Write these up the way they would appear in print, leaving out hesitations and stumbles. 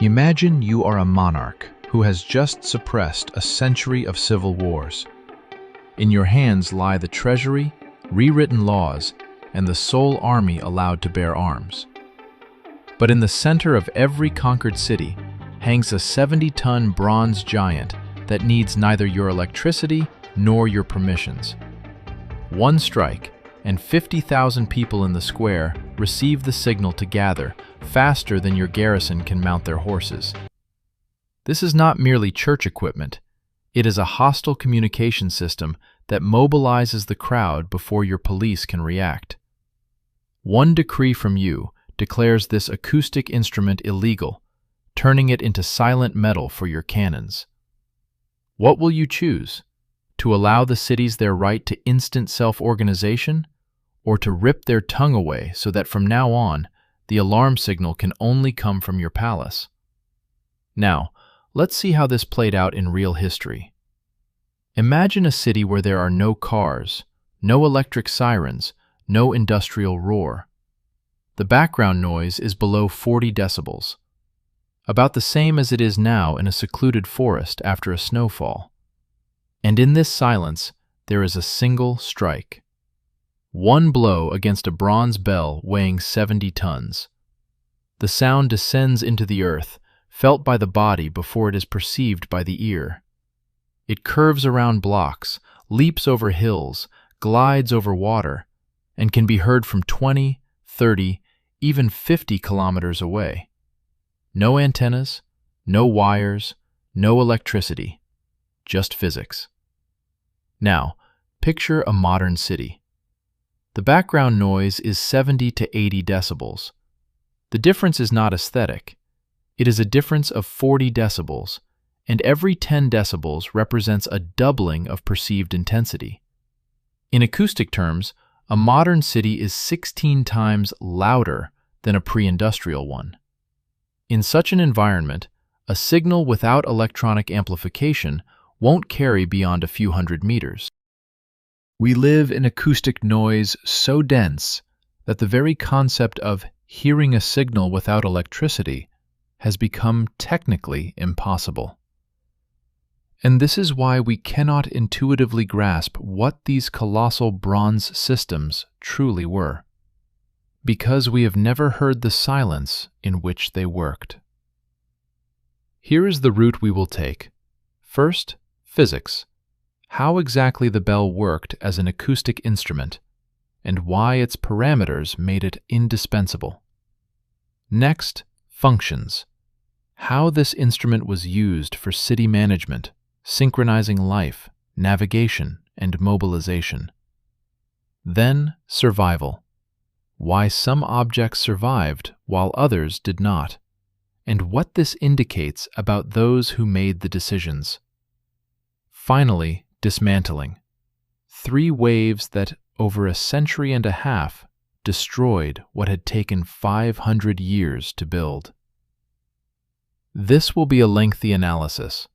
Imagine you are a monarch who has just suppressed a century of civil wars. In your hands lie the treasury, rewritten laws, and the sole army allowed to bear arms. But in the center of every conquered city hangs a 70-ton bronze giant that needs neither your electricity nor your permissions. One strike, and 50,000 people in the square receive the signal to gather, faster than your garrison can mount their horses. This is not merely church equipment. It is a hostile communication system that mobilizes the crowd before your police can react. One decree from you declares this acoustic instrument illegal, turning it into silent metal for your cannons. What will you choose? To allow the cities their right to instant self-organization, or to rip their tongue away so that from now on, the alarm signal can only come from your palace? Now, let's see how this played out in real history. Imagine a city where there are no cars, no electric sirens, no industrial roar. The background noise is below 40 decibels, about the same as it is now in a secluded forest after a snowfall. And in this silence, there is a single strike. One blow against a bronze bell weighing 70 tons. The sound descends into the earth, felt by the body before it is perceived by the ear. It curves around blocks, leaps over hills, glides over water, and can be heard from 20, 30, even 50 kilometers away. No antennas, no wires, no electricity, just physics. Now, picture a modern city. The background noise is 70 to 80 decibels. The difference is not aesthetic. It is a difference of 40 decibels, and every 10 decibels represents a doubling of perceived intensity. In acoustic terms, a modern city is 16 times louder than a pre-industrial one. In such an environment, a signal without electronic amplification won't carry beyond a few hundred meters. We live in acoustic noise so dense that the very concept of hearing a signal without electricity has become technically impossible. And this is why we cannot intuitively grasp what these colossal bronze systems truly were, because we have never heard the silence in which they worked. Here is the route we will take. First, physics. How exactly the bell worked as an acoustic instrument, and why its parameters made it indispensable. Next, functions. How this instrument was used for city management, synchronizing life, navigation, and mobilization. Then, survival. Why some objects survived while others did not, and what this indicates about those who made the decisions. Finally, dismantling. 3 waves that, over a century and a half, destroyed what had taken 500 years to build. This will be a lengthy analysis,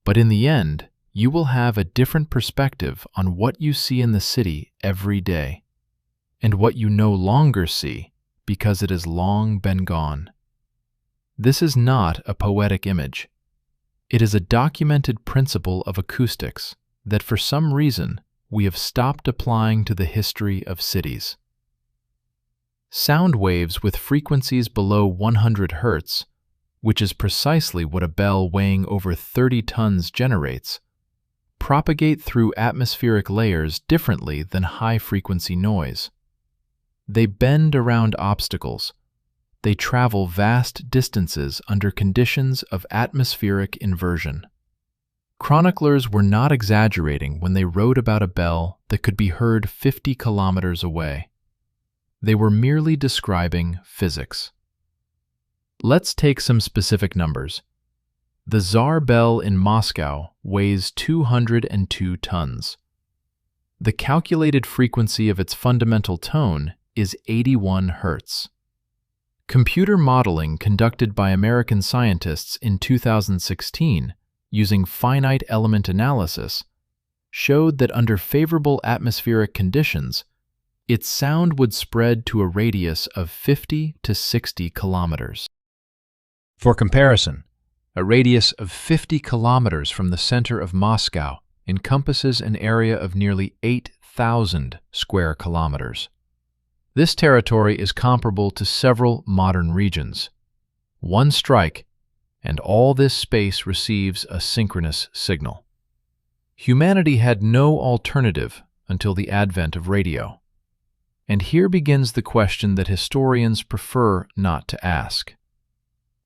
but in the end, you will have a different perspective on what you see in the city every day, and what you no longer see because it has long been gone. This is not a poetic image. It is a documented principle of acoustics that for some reason we have stopped applying to the history of cities. Sound waves with frequencies below 100 Hz, which is precisely what a bell weighing over 30 tons generates, propagate through atmospheric layers differently than high-frequency noise. They bend around obstacles. They travel vast distances under conditions of atmospheric inversion. Chroniclers were not exaggerating when they wrote about a bell that could be heard 50 kilometers away. They were merely describing physics. Let's take some specific numbers. The Tsar bell in Moscow weighs 202 tons. The calculated frequency of its fundamental tone is 81 Hz. Computer modeling conducted by American scientists in 2016 using finite element analysis showed that under favorable atmospheric conditions, its sound would spread to a radius of 50 to 60 kilometers. For comparison, a radius of 50 kilometers from the center of Moscow encompasses an area of nearly 8,000 square kilometers. This territory is comparable to several modern regions. One strike, and all this space receives a synchronous signal. Humanity had no alternative until the advent of radio. And here begins the question that historians prefer not to ask.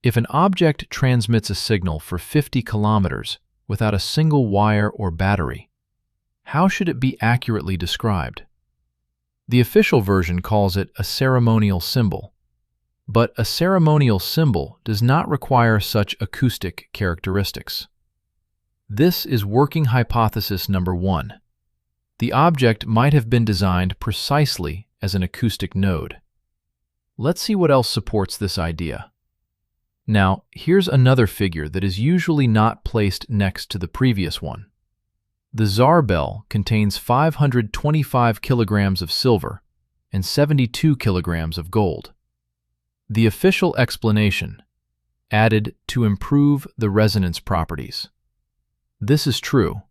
If an object transmits a signal for 50 kilometers without a single wire or battery, how should it be accurately described? The official version calls it a ceremonial symbol, but a ceremonial symbol does not require such acoustic characteristics. This is working hypothesis number 1. The object might have been designed precisely as an acoustic node. Let's see what else supports this idea. Now, here's another figure that is usually not placed next to the previous one. The Tsar bell contains 525 kilograms of silver and 72 kilograms of gold. The official explanation: added to improve the resonance properties. This is true.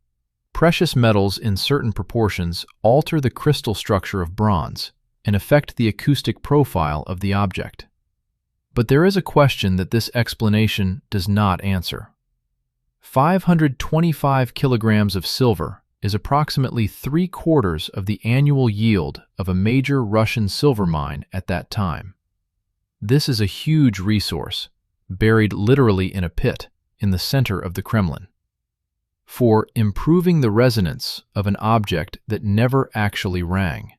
Precious metals in certain proportions alter the crystal structure of bronze and affect the acoustic profile of the object. But there is a question that this explanation does not answer. 525 kilograms of silver is approximately 3/4 of the annual yield of a major Russian silver mine at that time. This is a huge resource, buried literally in a pit in the center of the Kremlin. For improving the resonance of an object that never actually rang.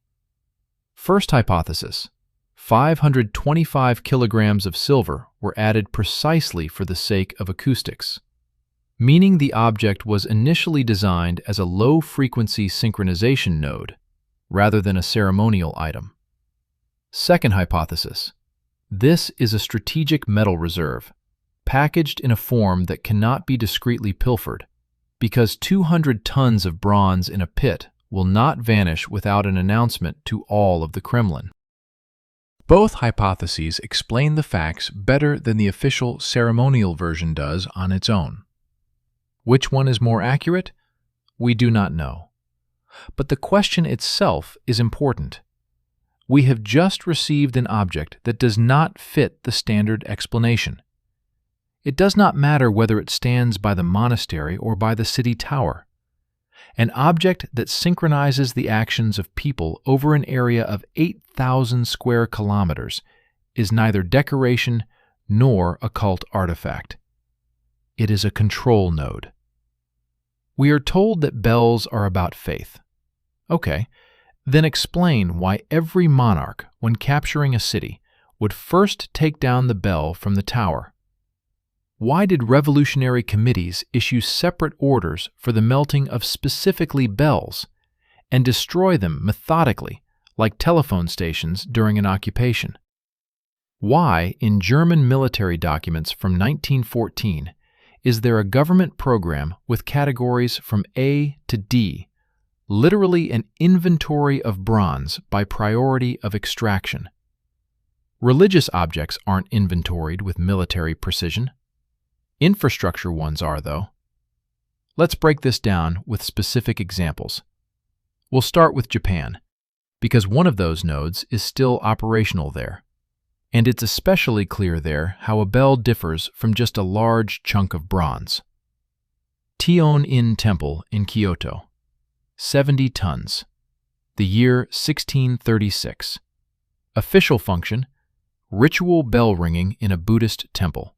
First hypothesis: 525 kilograms of silver were added precisely for the sake of acoustics, meaning the object was initially designed as a low-frequency synchronization node rather than a ceremonial item. Second hypothesis: this is a strategic metal reserve, packaged in a form that cannot be discreetly pilfered, because 200 tons of bronze in a pit will not vanish without an announcement to all of the Kremlin. Both hypotheses explain the facts better than the official ceremonial version does on its own. Which one is more accurate? We do not know. But the question itself is important. We have just received an object that does not fit the standard explanation. It does not matter whether it stands by the monastery or by the city tower. An object that synchronizes the actions of people over an area of 8,000 square kilometers is neither decoration nor a cult artifact. It is a control node. We are told that bells are about faith. Okay, then explain why every monarch, when capturing a city, would first take down the bell from the tower. Why did revolutionary committees issue separate orders for the melting of specifically bells and destroy them methodically, like telephone stations during an occupation? Why, in German military documents from 1914, is there a government program with categories from A to D, literally an inventory of bronze by priority of extraction? Religious objects aren't inventoried with military precision. Infrastructure ones are, though. Let's break this down with specific examples. We'll start with Japan, because one of those nodes is still operational there, and it's especially clear there how a bell differs from just a large chunk of bronze. Tion-in Temple in Kyoto, 70 tons. The year 1636. Official function: ritual bell ringing in a Buddhist temple.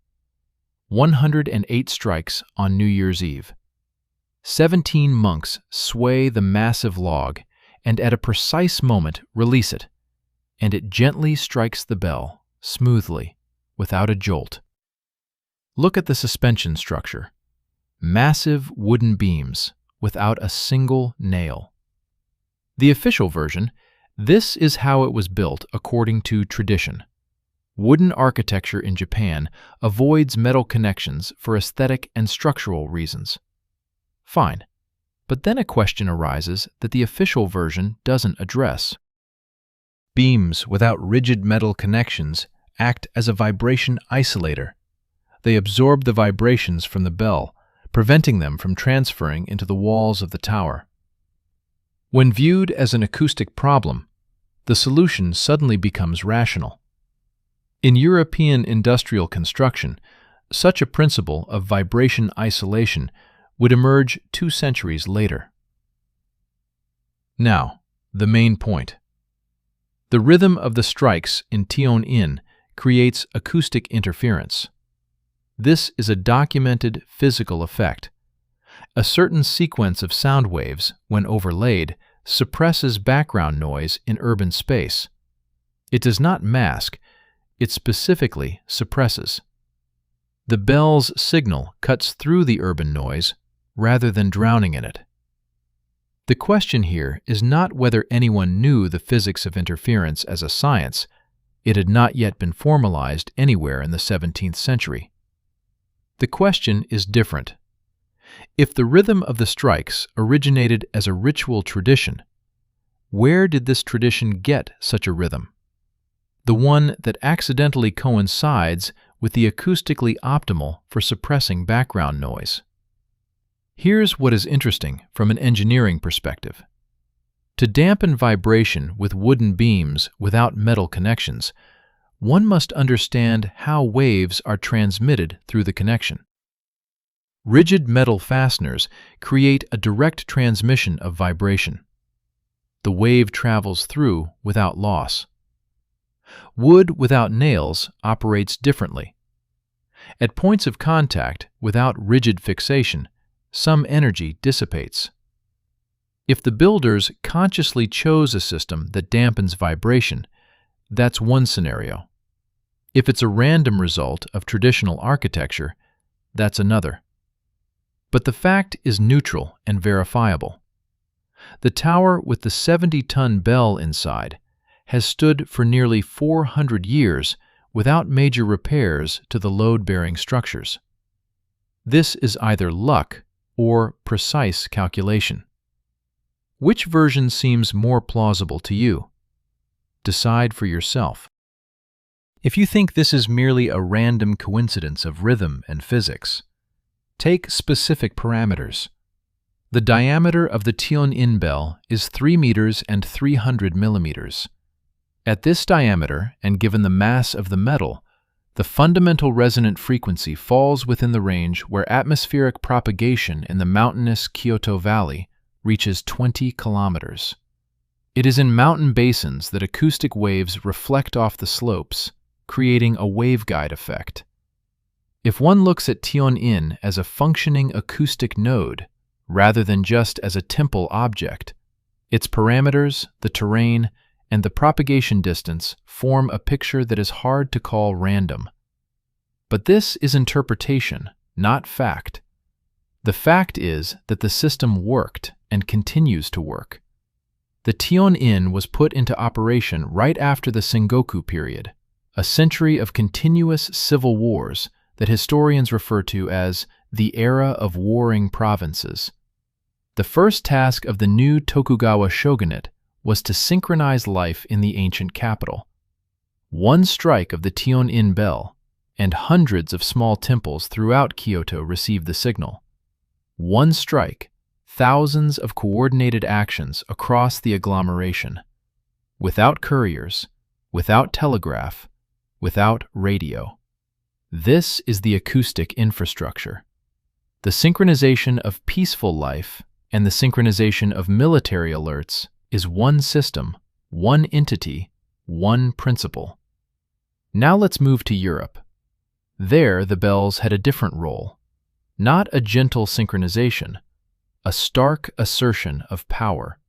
108 strikes on New Year's Eve. 17 monks sway the massive log and at a precise moment release it, and it gently strikes the bell, smoothly, without a jolt. Look at the suspension structure. Massive wooden beams without a single nail. The official version: this is how it was built according to tradition. Wooden architecture in Japan avoids metal connections for aesthetic and structural reasons. Fine, but then a question arises that the official version doesn't address. Beams without rigid metal connections act as a vibration isolator, they absorb the vibrations from the bell, preventing them from transferring into the walls of the tower. When viewed as an acoustic problem, the solution suddenly becomes rational. In European industrial construction, such a principle of vibration isolation would emerge 2 centuries later. Now, the main point. The rhythm of the strikes in Tion-in creates acoustic interference. This is a documented physical effect. A certain sequence of sound waves, when overlaid, suppresses background noise in urban space. It does not mask, it specifically suppresses. The bell's signal cuts through the urban noise rather than drowning in it. The question here is not whether anyone knew the physics of interference as a science. It had not yet been formalized anywhere in the 17th century. The question is different. If the rhythm of the strikes originated as a ritual tradition, where did this tradition get such a rhythm? The one that accidentally coincides with the acoustically optimal for suppressing background noise. Here's what is interesting from an engineering perspective. To dampen vibration with wooden beams without metal connections, one must understand how waves are transmitted through the connection. Rigid metal fasteners create a direct transmission of vibration. The wave travels through without loss. Wood without nails operates differently. At points of contact, without rigid fixation, some energy dissipates. If the builders consciously chose a system that dampens vibration, that's one scenario. If it's a random result of traditional architecture, that's another. But the fact is neutral and verifiable. The tower with the 70-ton bell inside has stood for nearly 400 years without major repairs to the load-bearing structures. This is either luck or precise calculation. Which version seems more plausible to you? Decide for yourself. If you think this is merely a random coincidence of rhythm and physics, take specific parameters. The diameter of the Tion-in bell is 3 meters and 300 millimeters. At this diameter, and given the mass of the metal, the fundamental resonant frequency falls within the range where atmospheric propagation in the mountainous Kyoto Valley reaches 20 kilometers. It is in mountain basins that acoustic waves reflect off the slopes, creating a waveguide effect. If one looks at Tion-in as a functioning acoustic node, rather than just as a temple object, its parameters, the terrain, and the propagation distance form a picture that is hard to call random. But this is interpretation, not fact. The fact is that the system worked and continues to work. The Tion-in was put into operation right after the Sengoku period, a century of continuous civil wars that historians refer to as the era of warring provinces. The first task of the new Tokugawa shogunate was to synchronize life in the ancient capital. One strike of the Tion-in bell, and hundreds of small temples throughout Kyoto received the signal. One strike, thousands of coordinated actions across the agglomeration. Without couriers, without telegraph, without radio. This is the acoustic infrastructure. The synchronization of peaceful life and the synchronization of military alerts is one system, one entity, one principle. Now let's move to Europe. There, the bells had a different role. Not a gentle synchronization, a stark assertion of power.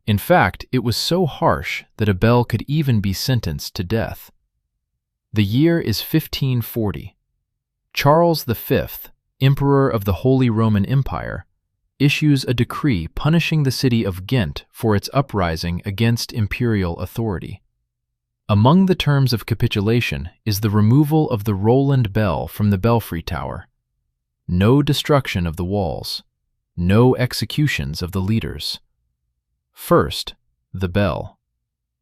In fact, it was so harsh that a bell could even be sentenced to death. The year is 1540. Charles V, Emperor of the Holy Roman Empire, issues a decree punishing the city of Ghent for its uprising against imperial authority. Among the terms of capitulation is the removal of the Roland bell from the belfry tower. No destruction of the walls. No executions of the leaders. First, the bell.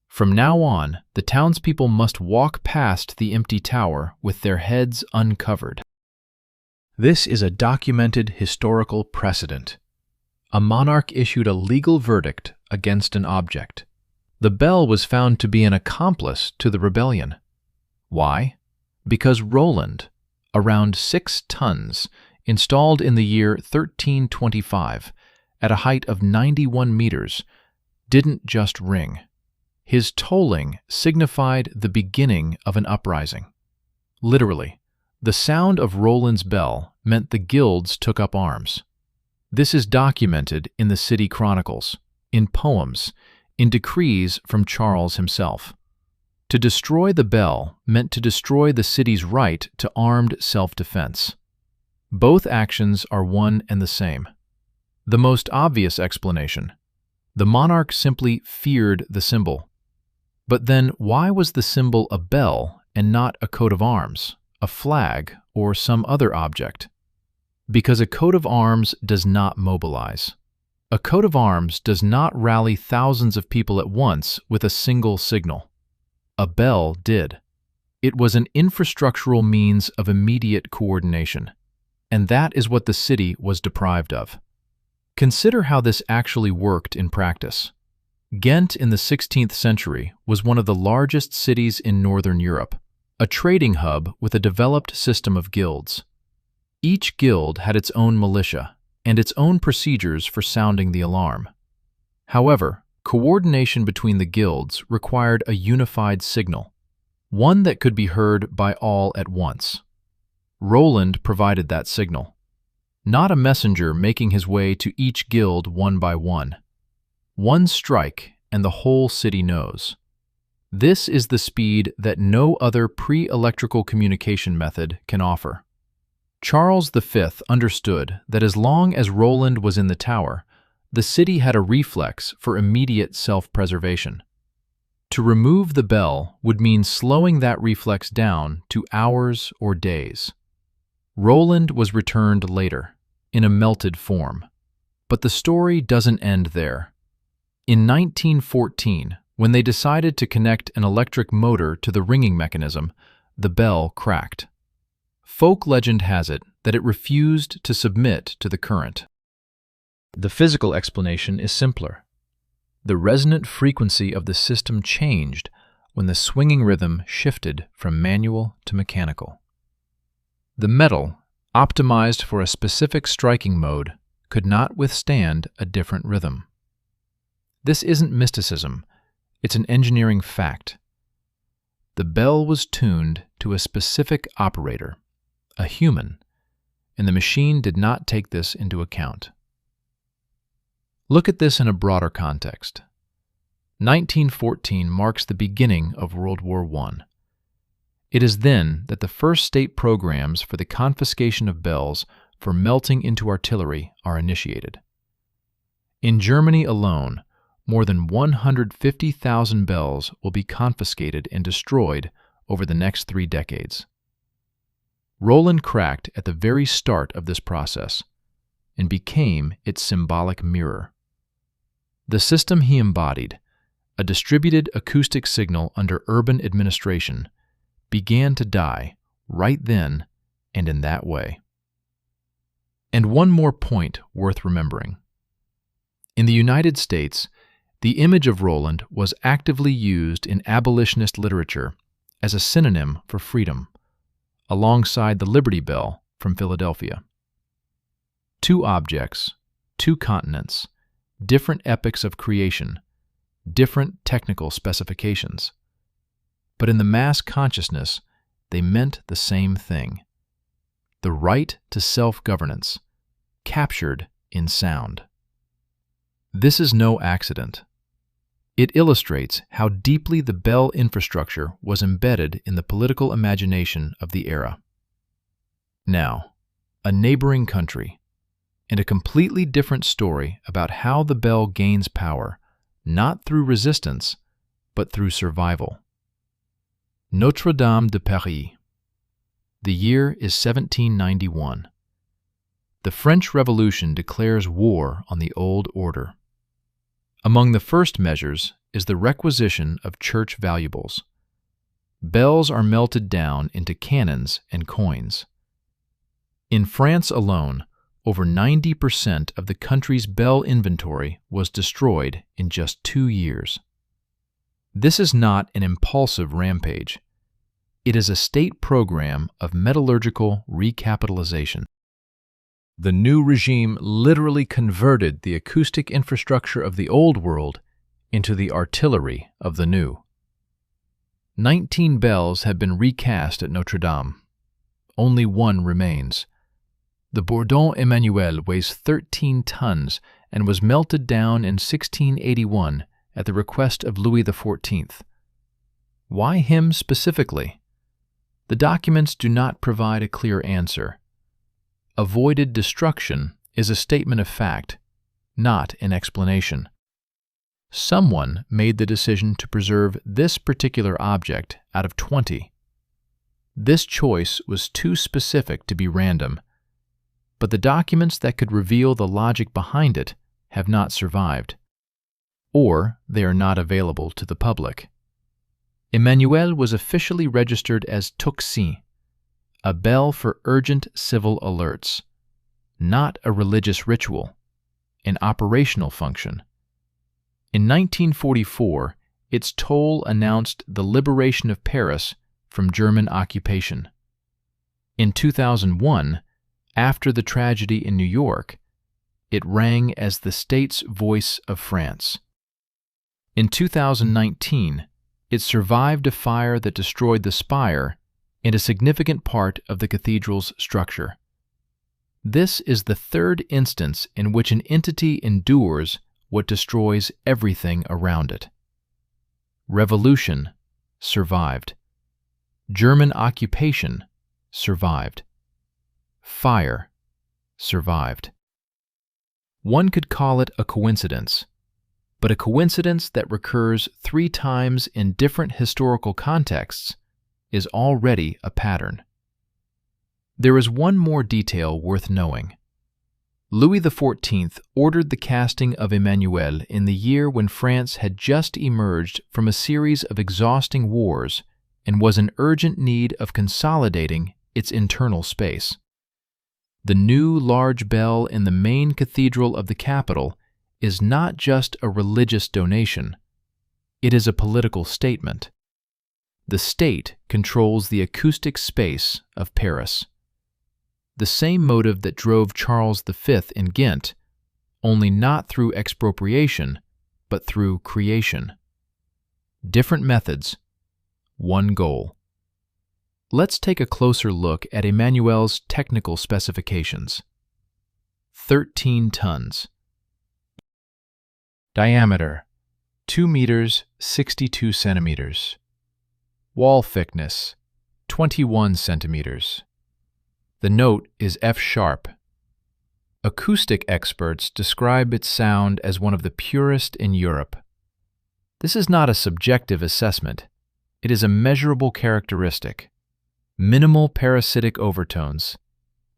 From now on, the townspeople must walk past the empty tower with their heads uncovered. This is a documented historical precedent. A monarch issued a legal verdict against an object. The bell was found to be an accomplice to the rebellion. Why? Because Roland, around 6 tons, installed in the year 1325, at a height of 91 meters, didn't just ring. His tolling signified the beginning of an uprising. Literally, the sound of Roland's bell meant the guilds took up arms. This is documented in the city chronicles, in poems, in decrees from Charles himself. To destroy the bell meant to destroy the city's right to armed self-defense. Both actions are one and the same. The most obvious explanation: the monarch simply feared the symbol. But then why was the symbol a bell and not a coat of arms, a flag, or some other object? Because a coat of arms does not mobilize. A coat of arms does not rally thousands of people at once with a single signal. A bell did. It was an infrastructural means of immediate coordination, and that is what the city was deprived of. Consider how this actually worked in practice. Ghent in the 16th century was one of the largest cities in Northern Europe, a trading hub with a developed system of guilds. Each guild had its own militia and its own procedures for sounding the alarm. However, coordination between the guilds required a unified signal, one that could be heard by all at once. Roland provided that signal, not a messenger making his way to each guild one by one. One strike and the whole city knows. This is the speed that no other pre-electrical communication method can offer. Charles V understood that as long as Roland was in the tower, the city had a reflex for immediate self-preservation. To remove the bell would mean slowing that reflex down to hours or days. Roland was returned later, in a melted form. But the story doesn't end there. In 1914, when they decided to connect an electric motor to the ringing mechanism, the bell cracked. Folk legend has it that it refused to submit to the current. The physical explanation is simpler. The resonant frequency of the system changed when the swinging rhythm shifted from manual to mechanical. The metal, optimized for a specific striking mode, could not withstand a different rhythm. This isn't mysticism, it's an engineering fact. The bell was tuned to a specific operator, a human, and the machine did not take this into account. Look at this in a broader context. 1914 marks the beginning of World War I. It is then that the first state programs for the confiscation of bells for melting into artillery are initiated. In Germany alone, more than 150,000 bells will be confiscated and destroyed over the next 3 decades. Roland cracked at the very start of this process and became its symbolic mirror. The system he embodied, a distributed acoustic signal under urban administration, began to die right then and in that way. And one more point worth remembering. In the United States, the image of Roland was actively used in abolitionist literature as a synonym for freedom, alongside the Liberty Bell from Philadelphia. 2 objects, 2 continents, different epochs of creation, different technical specifications. But in the mass consciousness, they meant the same thing: the right to self-governance, captured in sound. This is no accident. It illustrates how deeply the bell infrastructure was embedded in the political imagination of the era. Now, a neighboring country, and a completely different story about how the bell gains power, not through resistance, but through survival. Notre Dame de Paris. The year is 1791. The French Revolution declares war on the old order. Among the first measures is the requisition of church valuables. Bells are melted down into cannons and coins. In France alone, over 90% of the country's bell inventory was destroyed in just 2 years. This is not an impulsive rampage. It is a state program of metallurgical recapitalization. The new regime literally converted the acoustic infrastructure of the old world into the artillery of the new. 19 bells have been recast at Notre Dame. Only one remains. The Bourdon Emmanuel weighs 13 tons and was melted down in 1681 at the request of Louis XIV. Why him specifically? The documents do not provide a clear answer. Avoided destruction is a statement of fact, not an explanation. Someone made the decision to preserve this particular object out of 20. This choice was too specific to be random, but the documents that could reveal the logic behind it have not survived, or they are not available to the public. Emmanuel was officially registered as tocsin, a bell for urgent civil alerts, not a religious ritual, an operational function. In 1944, its toll announced the liberation of Paris from German occupation. In 2001, after the tragedy in New York, it rang as the state's voice of France. In 2019, it survived a fire that destroyed the spire and a significant part of the cathedral's structure. This is the third instance in which an entity endures what destroys everything around it. Revolution survived. German occupation survived. Fire survived. One could call it a coincidence, but a coincidence that recurs 3 times in different historical contexts is already a pattern. There is one more detail worth knowing. Louis XIV ordered the casting of Emmanuel in the year when France had just emerged from a series of exhausting wars and was in urgent need of consolidating its internal space. The new large bell in the main cathedral of the capital is not just a religious donation, it is a political statement. The state controls the acoustic space of Paris. The same motive that drove Charles V in Ghent, only not through expropriation, but through creation. Different methods, one goal. Let's take a closer look at Emmanuel's technical specifications. 13 tons. Diameter, 2 meters, 62 centimeters. Wall thickness, 21 centimeters. The note is F sharp. Acoustic experts describe its sound as one of the purest in Europe. This is not a subjective assessment. It is a measurable characteristic. Minimal parasitic overtones,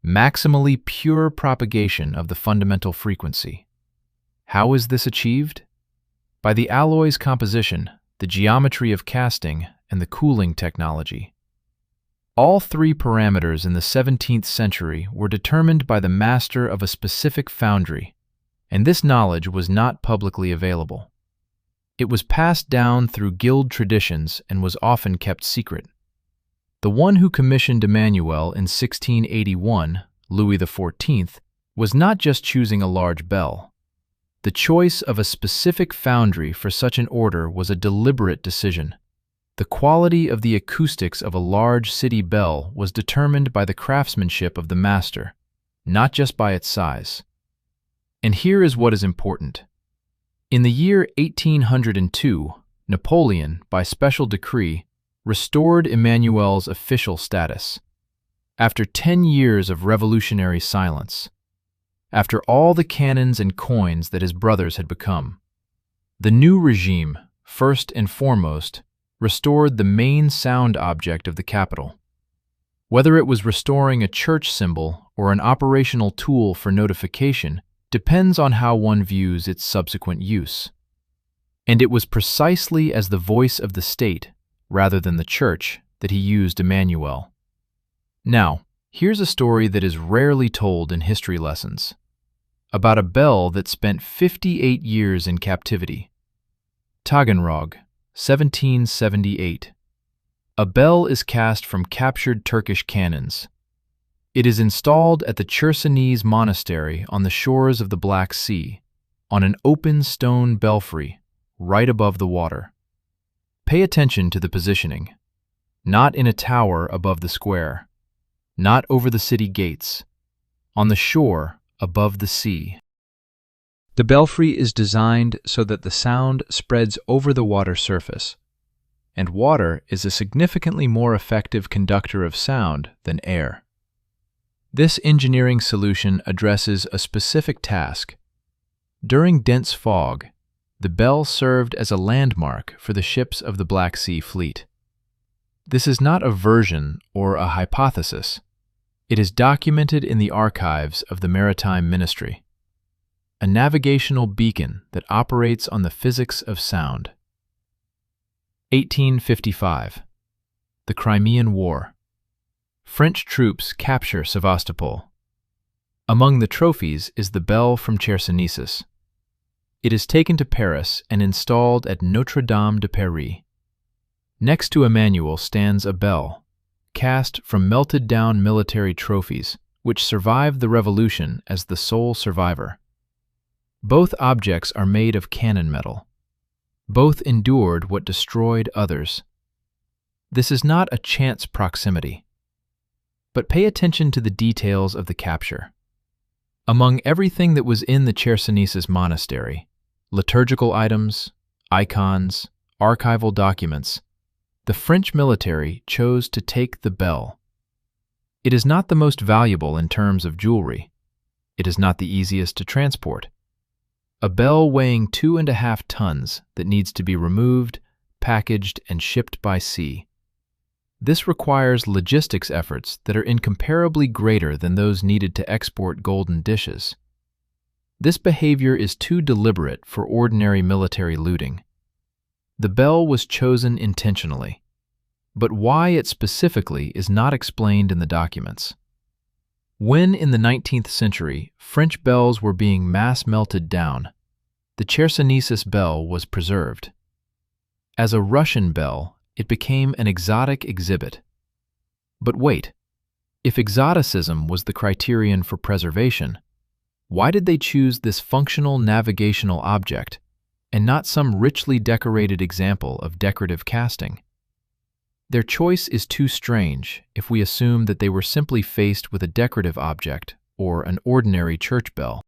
maximally pure propagation of the fundamental frequency. How is this achieved? By the alloy's composition, the geometry of casting, and the cooling technology. All 3 parameters in the 17th century were determined by the master of a specific foundry, and this knowledge was not publicly available. It was passed down through guild traditions and was often kept secret. The one who commissioned Emmanuel in 1681, Louis XIV, was not just choosing a large bell. The choice of a specific foundry for such an order was a deliberate decision. The quality of the acoustics of a large city bell was determined by the craftsmanship of the master, not just by its size. And here is what is important. In the year 1802, Napoleon, by special decree, restored Emmanuel's official status. After 10 years of revolutionary silence, after all the cannons and coins that his brothers had become, the new regime, first and foremost, restored the main sound object of the capital. Whether it was restoring a church symbol or an operational tool for notification depends on how one views its subsequent use. And it was precisely as the voice of the state, rather than the church, that he used Emmanuel. Now, here's a story that is rarely told in history lessons, about a bell that spent 58 years in captivity. Taganrog, 1778. A bell is cast from captured Turkish cannons. It is installed at the Chersonesus monastery on the shores of the Black Sea, on an open stone belfry, right above the water. Pay attention to the positioning. Not in a tower above the square, not over the city gates, on the shore above the sea. The belfry is designed so that the sound spreads over the water surface, and water is a significantly more effective conductor of sound than air. This engineering solution addresses a specific task. During dense fog, the bell served as a landmark for the ships of the Black Sea Fleet. This is not a version or a hypothesis. It is documented in the archives of the Maritime Ministry, a navigational beacon that operates on the physics of sound. 1855. The Crimean War. French troops capture Sevastopol. Among the trophies is the bell from Chersonesus. It is taken to Paris and installed at Notre Dame de Paris. Next to Emmanuel stands a bell, cast from melted-down military trophies, which survived the revolution as the sole survivor. Both objects are made of cannon metal. Both endured what destroyed others. This is not a chance proximity. But pay attention to the details of the capture. Among everything that was in the Chersonesus monastery, liturgical items, icons, archival documents, the French military chose to take the bell. It is not the most valuable in terms of jewelry. It is not the easiest to transport. A bell weighing 2.5 tons that needs to be removed, packaged, and shipped by sea. This requires logistics efforts that are incomparably greater than those needed to export golden dishes. This behavior is too deliberate for ordinary military looting. The bell was chosen intentionally, but why it specifically is not explained in the documents. When in the 19th century French bells were being mass melted down, the Chersonesus bell was preserved. As a Russian bell, it became an exotic exhibit. But wait, if exoticism was the criterion for preservation, why did they choose this functional navigational object and not some richly decorated example of decorative casting? Their choice is too strange if we assume that they were simply faced with a decorative object or an ordinary church bell.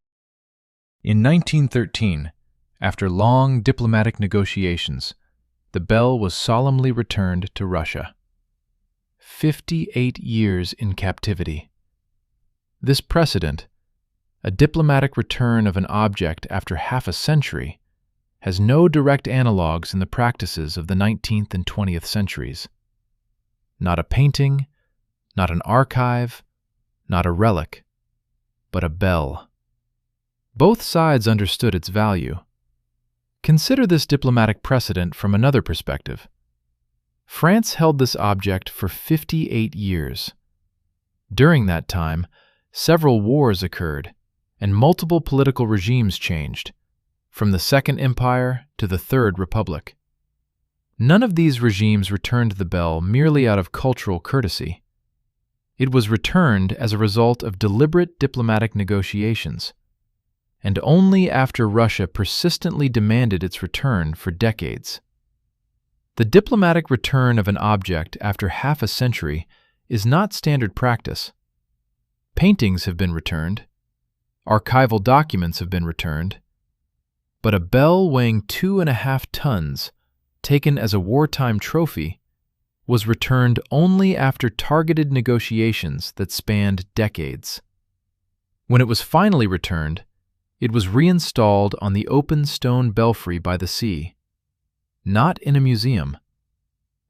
In 1913, after long diplomatic negotiations, the bell was solemnly returned to Russia. 58 years in captivity. This precedent, a diplomatic return of an object after half a century, has no direct analogues in the practices of the 19th and 20th centuries. Not a painting, not an archive, not a relic, but a bell. Both sides understood its value. Consider this diplomatic precedent from another perspective. France held this object for 58 years. During that time, several wars occurred, and multiple political regimes changed, from the Second Empire to the Third Republic. None of these regimes returned the bell merely out of cultural courtesy. It was returned as a result of deliberate diplomatic negotiations, and only after Russia persistently demanded its return for decades. The diplomatic return of an object after half a century is not standard practice. Paintings have been returned, archival documents have been returned, but a bell weighing 2.5 tons, taken as a wartime trophy, was returned only after targeted negotiations that spanned decades. When it was finally returned, it was reinstalled on the open stone belfry by the sea, not in a museum,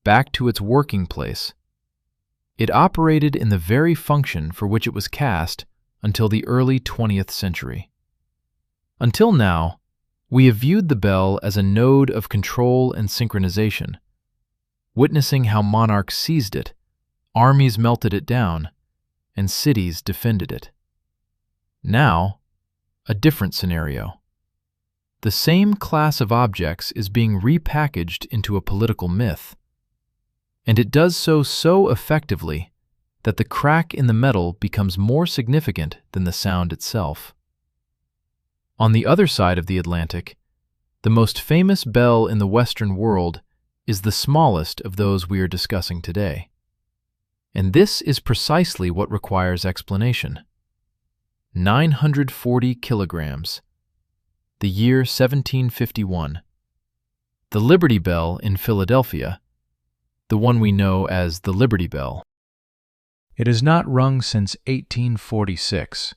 back to its working place. It operated in the very function for which it was cast until the early 20th century. Until now, We have viewed the bell as a node of control and synchronization, witnessing how monarchs seized it, armies melted it down, and cities defended it. Now, a different scenario. The same class of objects is being repackaged into a political myth, and it does so effectively that the crack in the metal becomes more significant than the sound itself. On the other side of the Atlantic, the most famous bell in the Western world is the smallest of those we are discussing today. And this is precisely what requires explanation. 940 kilograms. The year 1751. The Liberty Bell in Philadelphia, the one we know as the Liberty Bell. It has not rung since 1846.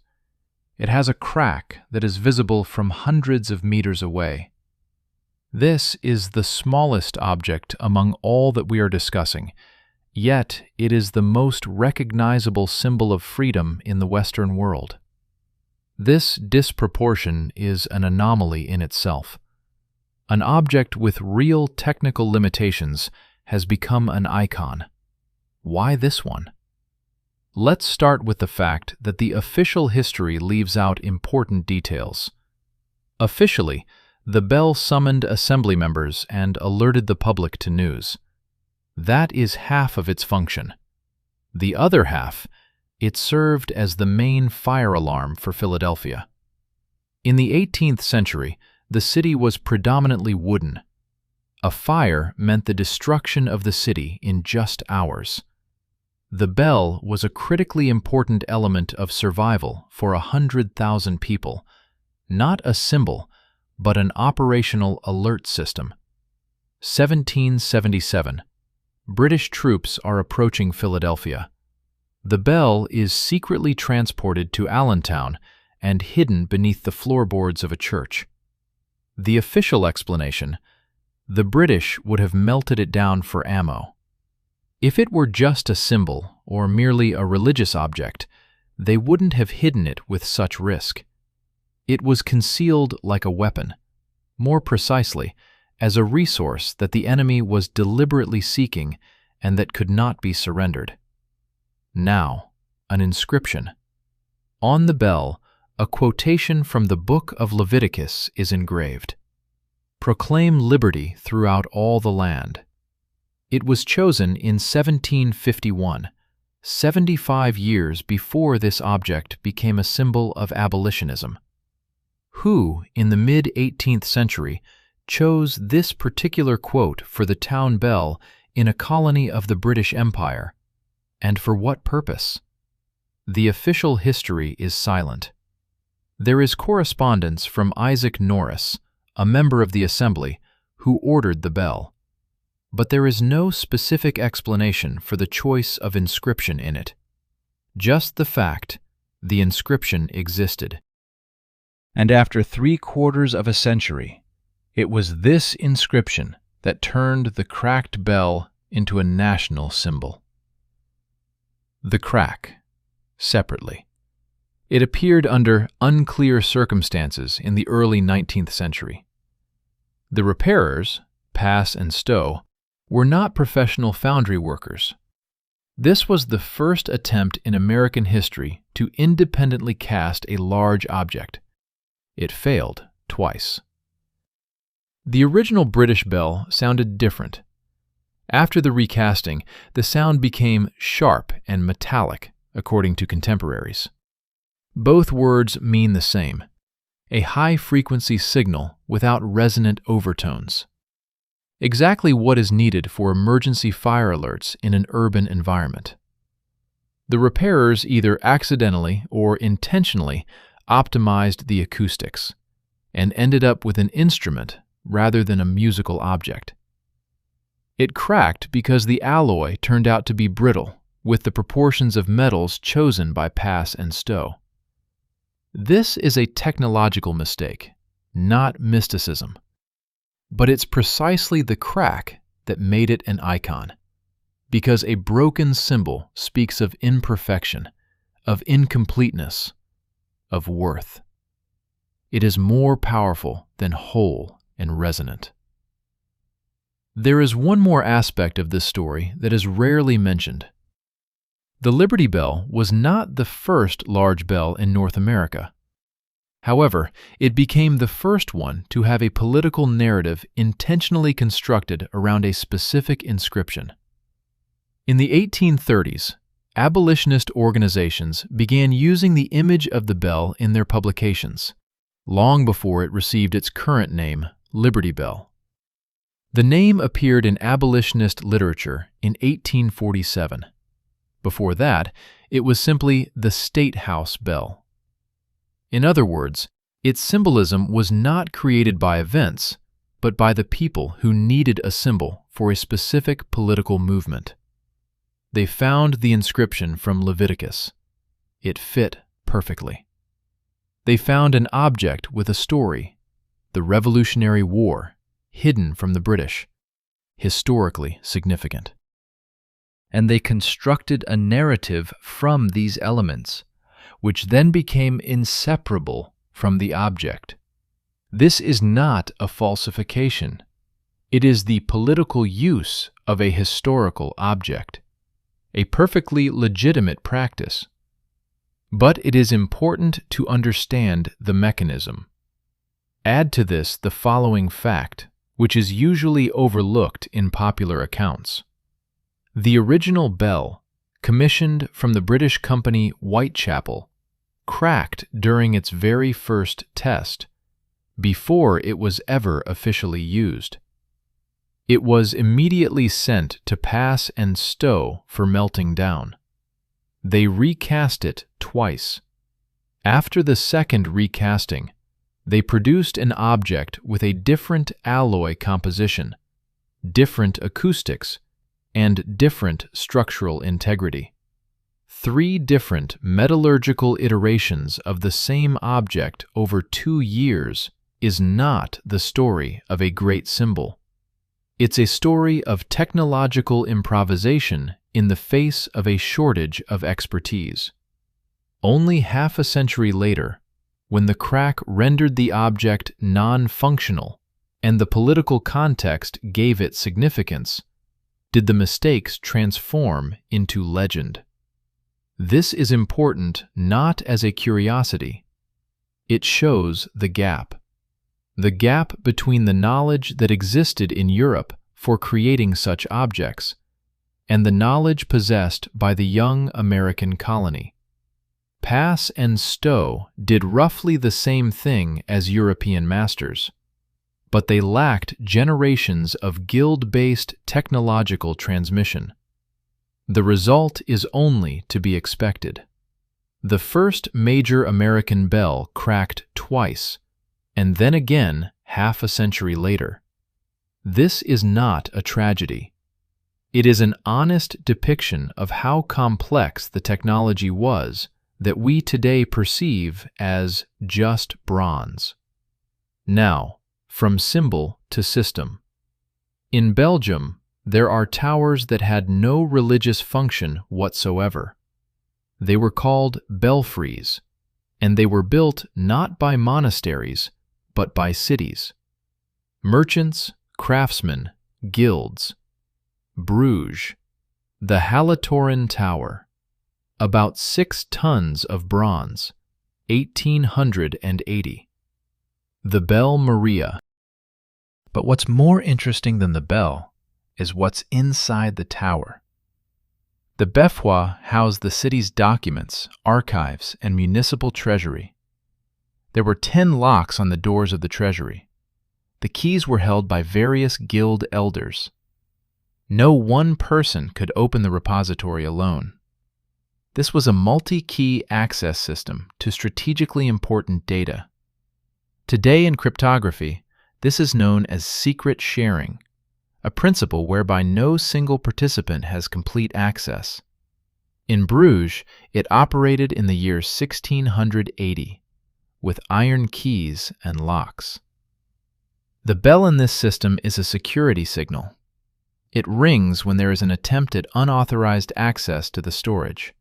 It has a crack that is visible from hundreds of meters away. This is the smallest object among all that we are discussing, yet it is the most recognizable symbol of freedom in the Western world. This disproportion is an anomaly in itself. An object with real technical limitations has become an icon. Why this one? Let's start with the fact that the official history leaves out important details. Officially, the bell summoned assembly members and alerted the public to news. That is half of its function. The other half, it served as the main fire alarm for Philadelphia. In the 18th century, the city was predominantly wooden. A fire meant the destruction of the city in just hours. The bell was a critically important element of survival for 100,000 people, not a symbol, but an operational alert system. 1777. British troops are approaching Philadelphia. The bell is secretly transported to Allentown and hidden beneath the floorboards of a church. The official explanation: the British would have melted it down for ammo. If it were just a symbol or merely a religious object, they wouldn't have hidden it with such risk. It was concealed like a weapon, more precisely, as a resource that the enemy was deliberately seeking and that could not be surrendered. Now, an inscription. On the bell, a quotation from the Book of Leviticus is engraved. Proclaim liberty throughout all the land. It was chosen in 1751, 75 years before this object became a symbol of abolitionism. Who, in the mid-18th century, chose this particular quote for the town bell in a colony of the British Empire? And for what purpose? The official history is silent. There is correspondence from Isaac Norris, a member of the Assembly, who ordered the bell. But there is no specific explanation for the choice of inscription in it. Just the fact the inscription existed. And after 3/4 of a century, it was this inscription that turned the cracked bell into a national symbol. The crack, separately. It appeared under unclear circumstances in the early 19th century. The repairers, Pass and Stowe, were not professional foundry workers. This was the first attempt in American history to independently cast a large object. It failed twice. The original British bell sounded different. After the recasting, the sound became sharp and metallic, according to contemporaries. Both words mean the same: a high-frequency signal without resonant overtones. Exactly what is needed for emergency fire alerts in an urban environment. The repairers either accidentally or intentionally optimized the acoustics and ended up with an instrument rather than a musical object. It cracked because the alloy turned out to be brittle, with the proportions of metals chosen by Pass and Stowe. This is a technological mistake, not mysticism. But it's precisely the crack that made it an icon, because a broken symbol speaks of imperfection, of incompleteness, of worth. It is more powerful than whole and resonant. There is one more aspect of this story that is rarely mentioned. The Liberty Bell was not the first large bell in North America. However, it became the first one to have a political narrative intentionally constructed around a specific inscription. In the 1830s, abolitionist organizations began using the image of the bell in their publications, long before it received its current name, Liberty Bell. The name appeared in abolitionist literature in 1847. Before that, it was simply the State House Bell. In other words, its symbolism was not created by events, but by the people who needed a symbol for a specific political movement. They found the inscription from Leviticus. It fit perfectly. They found an object with a story, the Revolutionary War, hidden from the British, historically significant. And they constructed a narrative from these elements, which then became inseparable from the object. This is not a falsification. It is the political use of a historical object, a perfectly legitimate practice. But it is important to understand the mechanism. Add to this the following fact, which is usually overlooked in popular accounts. The original bell, commissioned from the British company Whitechapel, cracked during its very first test, before it was ever officially used. It was immediately sent to pass and stow for melting down. They recast it twice. After the second recasting, they produced an object with a different alloy composition, different acoustics, and different structural integrity. 3 different metallurgical iterations of the same object over 2 years is not the story of a great symbol. It's a story of technological improvisation in the face of a shortage of expertise. Only half a century later, when the crack rendered the object non-functional and the political context gave it significance, did the mistakes transform into legend. This is important not as a curiosity. It shows the gap between the knowledge that existed in Europe for creating such objects and the knowledge possessed by the young American colony. Pass and Stow did roughly the same thing as European masters, but they lacked generations of guild-based technological transmission. The result is only to be expected. The first major American bell cracked twice, and then again half a century later. This is not a tragedy. It is an honest depiction of how complex the technology was that we today perceive as just bronze. Now, from symbol to system. In Belgium, there are towers that had no religious function whatsoever. They were called belfries, and they were built not by monasteries, but by cities. Merchants, craftsmen, guilds. Bruges, the Halatoren Tower, about 6 tons of bronze, 1880. The Bell Maria. But what's more interesting than the bell is what's inside the tower. The beffrois housed the city's documents, archives, and municipal treasury. There were 10 locks on the doors of the treasury. The keys were held by various guild elders. No one person could open the repository alone. This was a multi-key access system to strategically important data. Today in cryptography, this is known as secret sharing, a principle whereby no single participant has complete access. In Bruges, it operated in the year 1680, with iron keys and locks. The bell in this system is a security signal. It rings when there is an attempt at unauthorized access to the storage.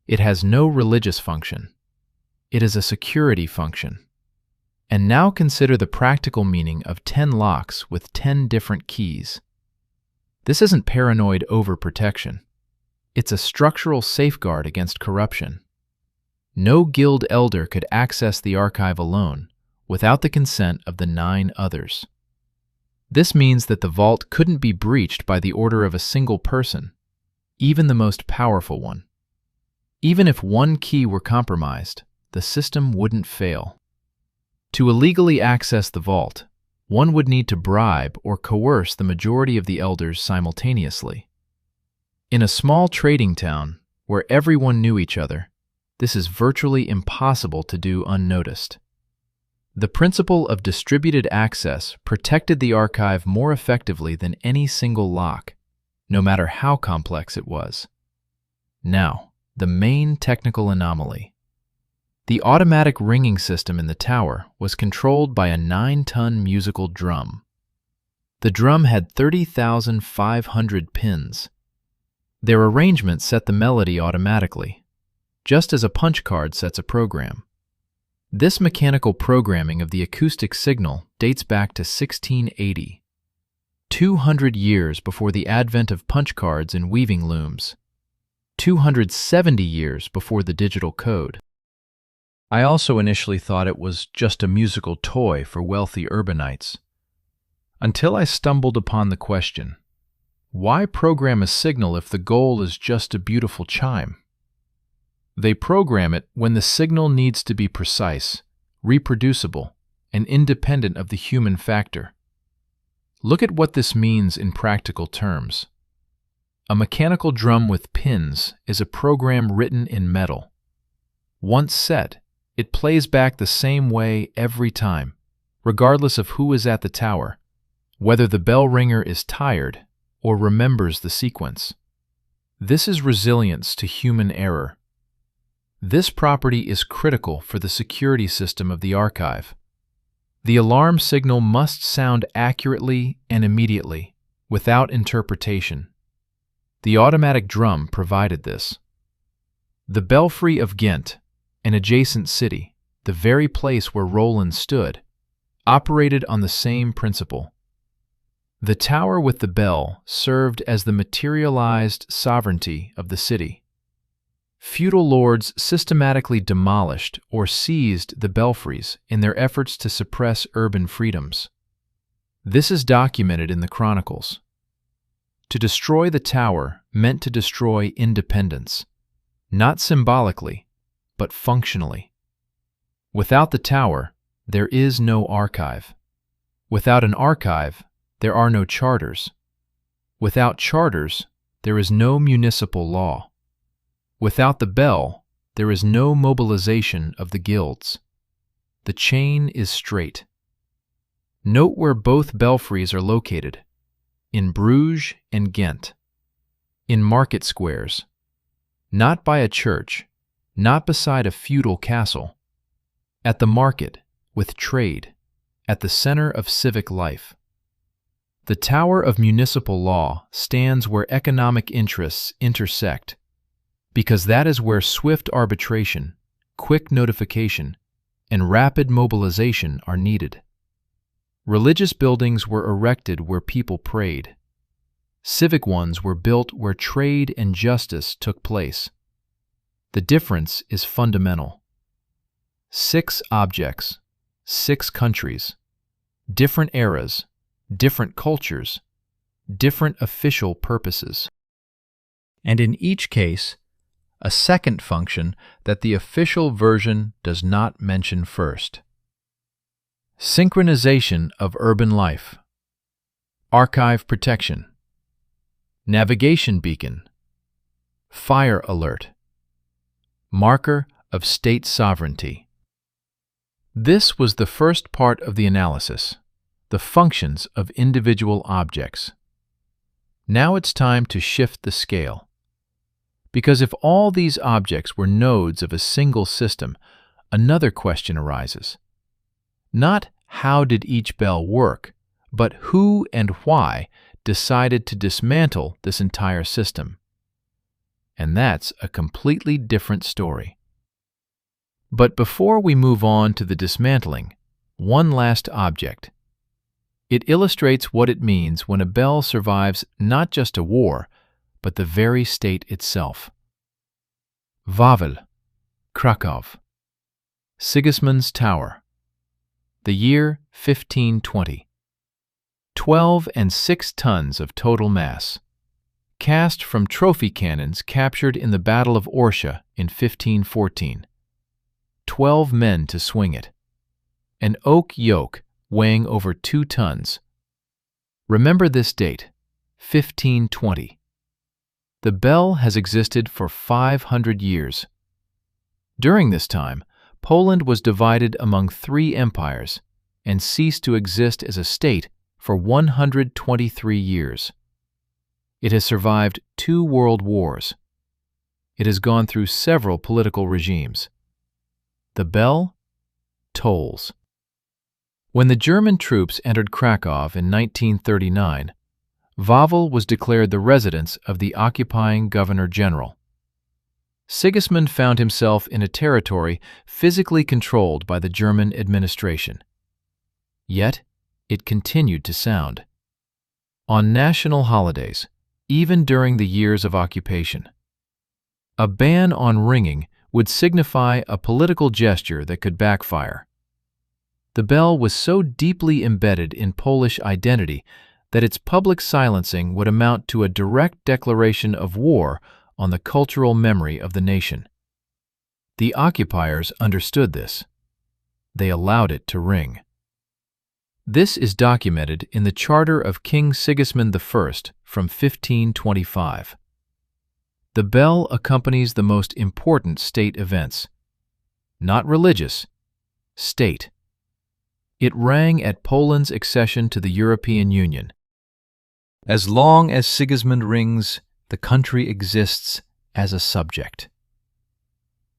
It has no religious function. It is a security function. And now consider the practical meaning of 10 locks with 10 different keys. This isn't paranoid overprotection. It's a structural safeguard against corruption. No guild elder could access the archive alone, without the consent of the 9 others. This means that the vault couldn't be breached by the order of a single person, even the most powerful one. Even if one key were compromised, the system wouldn't fail. To illegally access the vault, one would need to bribe or coerce the majority of the elders simultaneously. In a small trading town where everyone knew each other, this is virtually impossible to do unnoticed. The principle of distributed access protected the archive more effectively than any single lock, no matter how complex it was. Now, the main technical anomaly. The automatic ringing system in the tower was controlled by a 9-ton musical drum. The drum had 30,500 pins. Their arrangement set the melody automatically, just as a punch card sets a program. This mechanical programming of the acoustic signal dates back to 1680, 200 years before the advent of punch cards and weaving looms, 270 years before the digital code. I also initially thought it was just a musical toy for wealthy urbanites, until I stumbled upon the question, why program a signal if the goal is just a beautiful chime? They program it when the signal needs to be precise, reproducible, and independent of the human factor. Look at what this means in practical terms. A mechanical drum with pins is a program written in metal. Once set, it plays back the same way every time, regardless of who is at the tower, whether the bell ringer is tired or remembers the sequence. This is resilience to human error. This property is critical for the security system of the archive. The alarm signal must sound accurately and immediately, without interpretation. The automatic drum provided this. The Belfry of Ghent, an adjacent city, the very place where Roland stood, operated on the same principle. The tower with the bell served as the materialized sovereignty of the city. Feudal lords systematically demolished or seized the belfries in their efforts to suppress urban freedoms. This is documented in the chronicles. To destroy the tower meant to destroy independence, not symbolically, but functionally. Without the tower, there is no archive. Without an archive, there are no charters. Without charters, there is no municipal law. Without the bell, there is no mobilization of the guilds. The chain is straight. Note where both belfries are located, in Bruges and Ghent, in market squares, not by a church, not beside a feudal castle, at the market, with trade, at the center of civic life. The tower of municipal law stands where economic interests intersect, because that is where swift arbitration, quick notification, and rapid mobilization are needed. Religious buildings were erected where people prayed. Civic ones were built where trade and justice took place. The difference is fundamental. 6 objects, 6 countries, different eras, different cultures, different official purposes. And in each case, a second function that the official version does not mention first. Synchronization of urban life. Archive protection. Navigation beacon. Fire alert. Marker of state sovereignty. This was the first part of the analysis, the functions of individual objects. Now it's time to shift the scale. Because if all these objects were nodes of a single system, another question arises. Not how did each bell work, but who and why decided to dismantle this entire system. And that's a completely different story. But before we move on to the dismantling, one last object. It illustrates what it means when a bell survives not just a war, but the very state itself. Wawel, Krakow. Sigismund's Tower. The year 1520. 12 and 6 tons of total mass. Cast from trophy cannons captured in the Battle of Orsha in 1514. 12 men to swing it. An oak yoke weighing over 2 tons. Remember this date, 1520. The bell has existed for 500 years. During this time, Poland was divided among 3 empires and ceased to exist as a state for 123 years. It has survived 2 world wars. It has gone through several political regimes. The bell tolls. When the German troops entered Krakow in 1939, Wawel was declared the residence of the occupying governor-general. Sigismund found himself in a territory physically controlled by the German administration. Yet, it continued to sound. On national holidays, even during the years of occupation. A ban on ringing would signify a political gesture that could backfire. The bell was so deeply embedded in Polish identity that its public silencing would amount to a direct declaration of war on the cultural memory of the nation. The occupiers understood this. They allowed it to ring. This is documented in the Charter of King Sigismund I from 1525. The bell accompanies the most important state events. Not religious, state. It rang at Poland's accession to the European Union. As long as Sigismund rings, the country exists as a subject.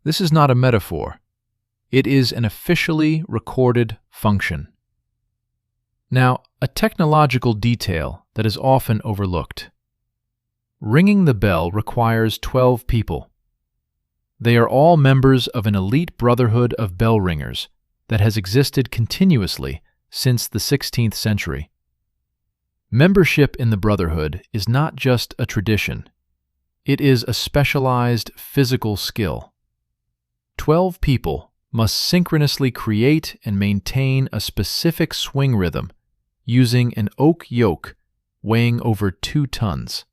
This is not a metaphor. It is an officially recorded function. Now, a technological detail that is often overlooked. Ringing the bell requires 12 people. They are all members of an elite brotherhood of bell ringers that has existed continuously since the 16th century. Membership in the brotherhood is not just a tradition. It is a specialized physical skill. 12 people must synchronously create and maintain a specific swing rhythm using an oak yoke weighing over 2 tons.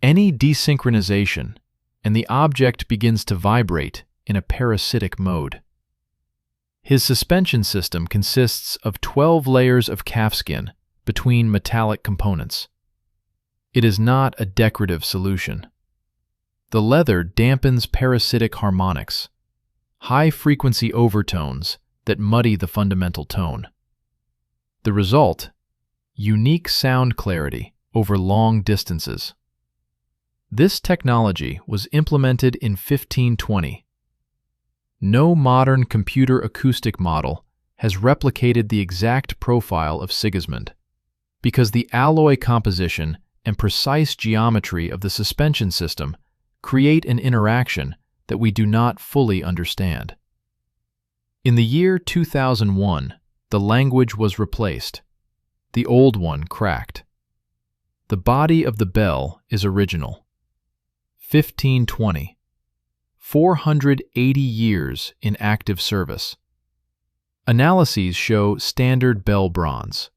Any desynchronization, and the object begins to vibrate in a parasitic mode. His suspension system consists of 12 layers of calfskin between metallic components. It is not a decorative solution. The leather dampens parasitic harmonics, high-frequency overtones that muddy the fundamental tone. The result, unique sound clarity over long distances. This technology was implemented in 1520. No modern computer acoustic model has replicated the exact profile of Sigismund, because the alloy composition and precise geometry of the suspension system create an interaction that we do not fully understand. In the year 2001, the language was replaced. The old one cracked. The body of the bell is original. 1520. 480 years in active service. Analyses show standard bell bronze.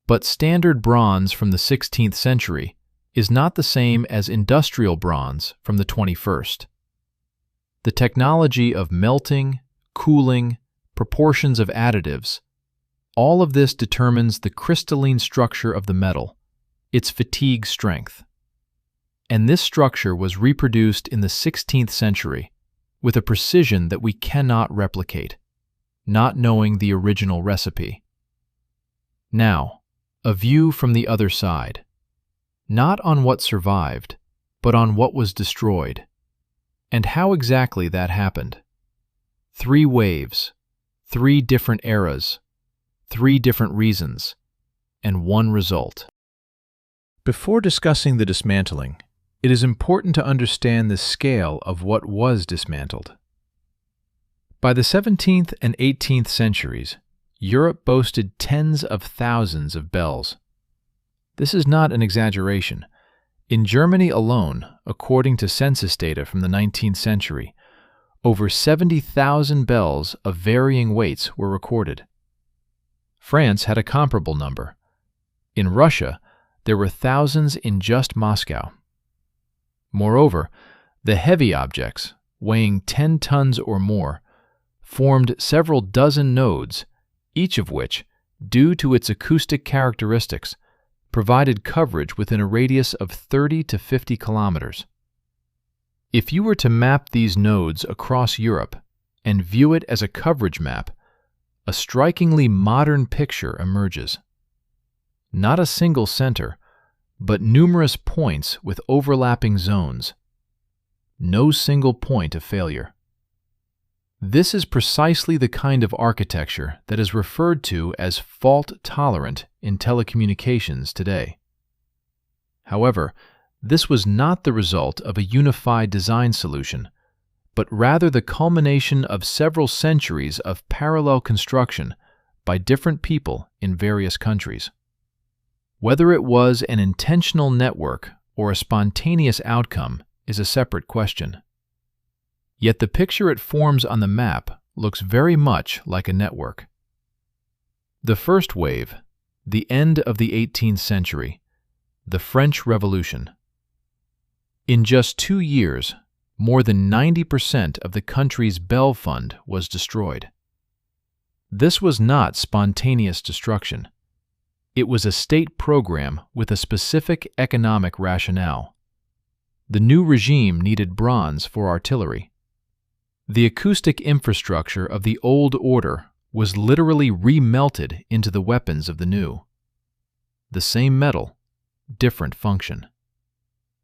But standard bronze from the 16th century is not the same as industrial bronze from the 21st. The technology of melting, cooling, proportions of additives, all of this determines the crystalline structure of the metal, its fatigue strength. And this structure was reproduced in the 16th century with a precision that we cannot replicate, not knowing the original recipe. Now, a view from the other side. Not on what survived, but on what was destroyed. And how exactly that happened. 3 waves, 3 different eras, 3 different reasons, and 1 result. Before discussing the dismantling, it is important to understand the scale of what was dismantled. By the 17th and 18th centuries, Europe boasted tens of thousands of bells. This is not an exaggeration. In Germany alone, according to census data from the 19th century, over 70,000 bells of varying weights were recorded. France had a comparable number. In Russia, there were thousands in just Moscow. Moreover, the heavy objects, weighing 10 tons or more, formed several dozen nodes, each of which, due to its acoustic characteristics, provided coverage within a radius of 30 to 50 kilometers. If you were to map these nodes across Europe and view it as a coverage map, a strikingly modern picture emerges. Not a single center, but numerous points with overlapping zones. No single point of failure. This is precisely the kind of architecture that is referred to as fault-tolerant in telecommunications today. However, this was not the result of a unified design solution, but rather the culmination of several centuries of parallel construction by different people in various countries. Whether it was an intentional network or a spontaneous outcome is a separate question. Yet the picture it forms on the map looks very much like a network. The first wave, the end of the 18th century, the French Revolution. In just 2 years, more than 90% of the country's bell fund was destroyed. This was not spontaneous destruction. It was a state program with a specific economic rationale. The new regime needed bronze for artillery. The acoustic infrastructure of the old order was literally remelted into the weapons of the new. The same metal, different function.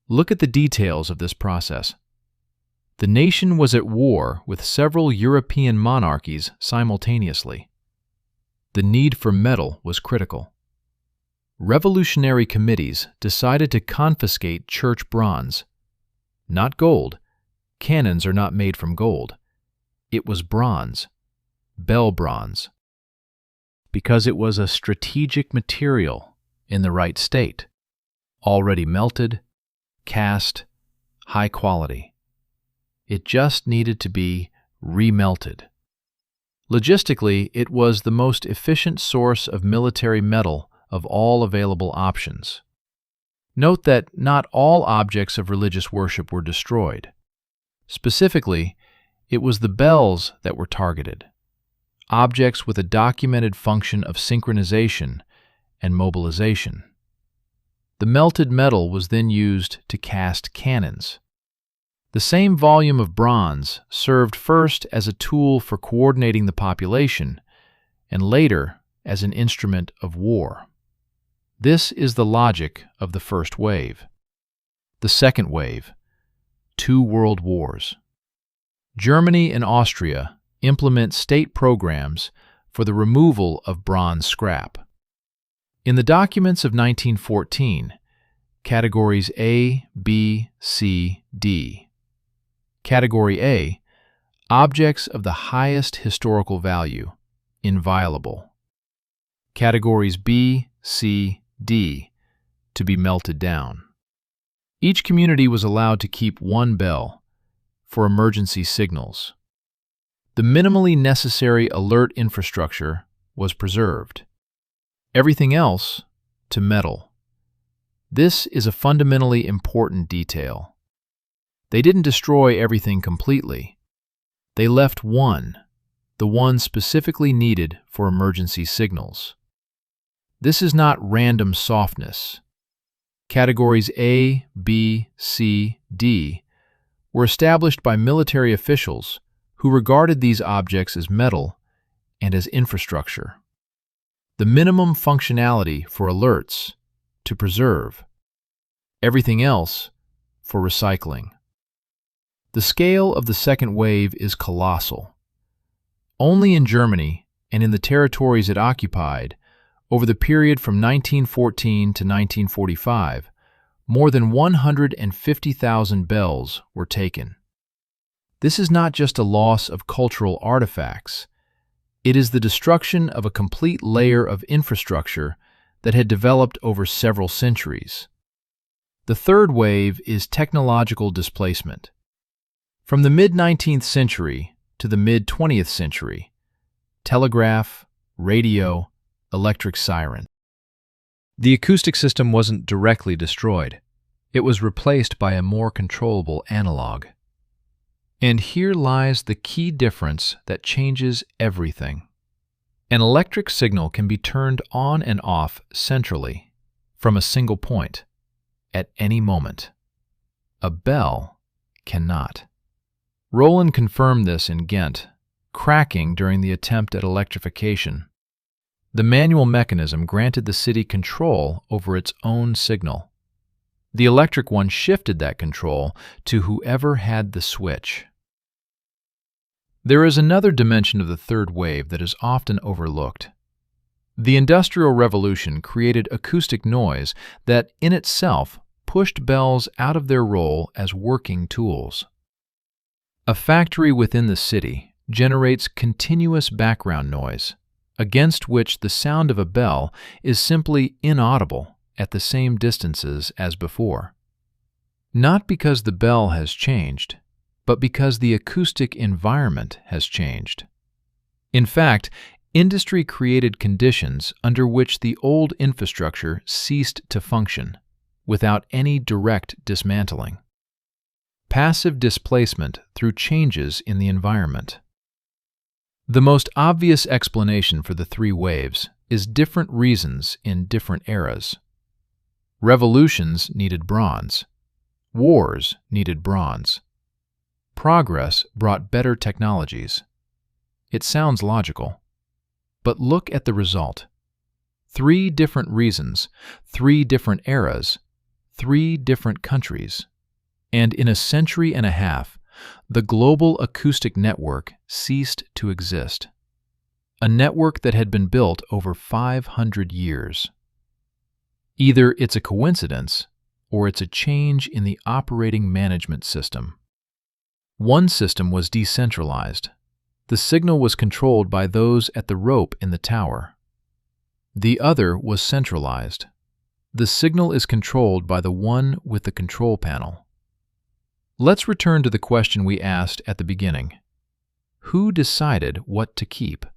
Look at the details of this process. The nation was at war with several European monarchies simultaneously. The need for metal was critical. Revolutionary committees decided to confiscate church bronze. Not gold. Cannons are not made from gold. It was bronze, bell bronze, because it was a strategic material in the right state, already melted, cast, high quality. It just needed to be remelted. Logistically, it was the most efficient source of military metal of all available options. Note that not all objects of religious worship were destroyed. Specifically, it was the bells that were targeted, objects with a documented function of synchronization and mobilization. The melted metal was then used to cast cannons. The same volume of bronze served first as a tool for coordinating the population and later as an instrument of war. This is the logic of the first wave. The second wave, 2 world wars. Germany and Austria implement state programs for the removal of bronze scrap. In the documents of 1914, categories A, B, C, D. Category A, objects of the highest historical value, inviolable. Categories B, C, D, to be melted down. Each community was allowed to keep 1 bell for emergency signals. The minimally necessary alert infrastructure was preserved. Everything else to metal. This is a fundamentally important detail. They didn't destroy everything completely. They left one, the one specifically needed for emergency signals. This is not random softness. Categories A, B, C, D were established by military officials who regarded these objects as metal and as infrastructure. The minimum functionality for alerts to preserve, everything else for recycling. The scale of the second wave is colossal. Only in Germany and in the territories it occupied, over the period from 1914 to 1945, more than 150,000 bells were taken. This is not just a loss of cultural artifacts, It is the destruction of a complete layer of infrastructure that had developed over several centuries. The third wave is technological displacement. From the mid-19th century to the mid-20th century, telegraph, radio, electric siren. The acoustic system wasn't directly destroyed. It was replaced by a more controllable analog. And here lies the key difference that changes everything. An electric signal can be turned on and off centrally, from a single point, at any moment. A bell cannot. Roland confirmed this in Ghent, cracking during the attempt at electrification. The manual mechanism granted the city control over its own signal. The electric one shifted that control to whoever had the switch. There is another dimension of the third wave that is often overlooked. The Industrial Revolution created acoustic noise that, in itself, pushed bells out of their role as working tools. A factory within the city generates continuous background noise, against which the sound of a bell is simply inaudible at the same distances as before. Not because the bell has changed, but because the acoustic environment has changed. In fact, industry created conditions under which the old infrastructure ceased to function, without any direct dismantling. Passive displacement through changes in the environment. The most obvious explanation for the three waves is different reasons in different eras. Revolutions needed bronze. Wars needed bronze. Progress brought better technologies. It sounds logical. But look at the result. 3 different reasons, 3 different eras, 3 different countries. And in a century and a half, the global acoustic network ceased to exist. A network that had been built over 500 years. Either it's a coincidence, or it's a change in the operating management system. One system was decentralized. The signal was controlled by those at the rope in the tower. The other was centralized. The signal is controlled by the one with the control panel. Let's return to the question we asked at the beginning. Who decided what to keep?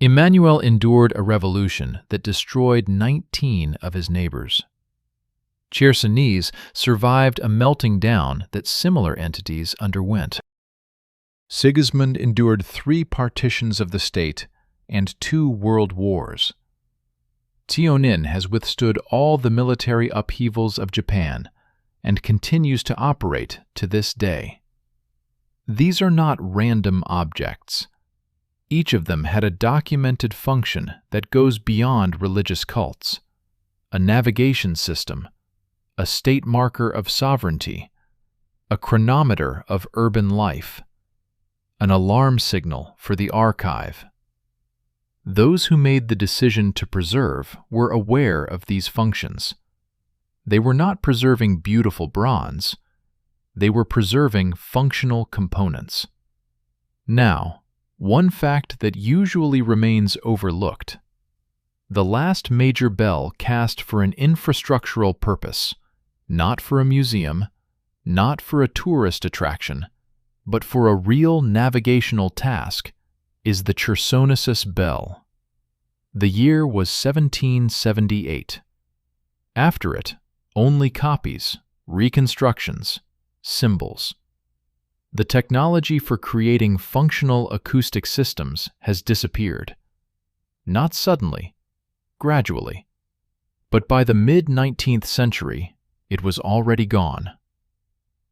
Emmanuel endured a revolution that destroyed 19 of his neighbors. Chersonese survived a melting down that similar entities underwent. Sigismund endured 3 partitions of the state and 2 world wars. Tionin has withstood all the military upheavals of Japan and continues to operate to this day. These are not random objects. Each of them had a documented function that goes beyond religious cults, a navigation system, a state marker of sovereignty, a chronometer of urban life, an alarm signal for the archive. Those who made the decision to preserve were aware of these functions. They were not preserving beautiful bronze. They were preserving functional components. Now, one fact that usually remains overlooked. The last major bell cast for an infrastructural purpose, not for a museum, not for a tourist attraction, but for a real navigational task, is the Chersonesus bell. The year was 1778. After it, only copies, reconstructions, symbols. The technology for creating functional acoustic systems has disappeared. Not suddenly, gradually. But by the mid-19th century, it was already gone.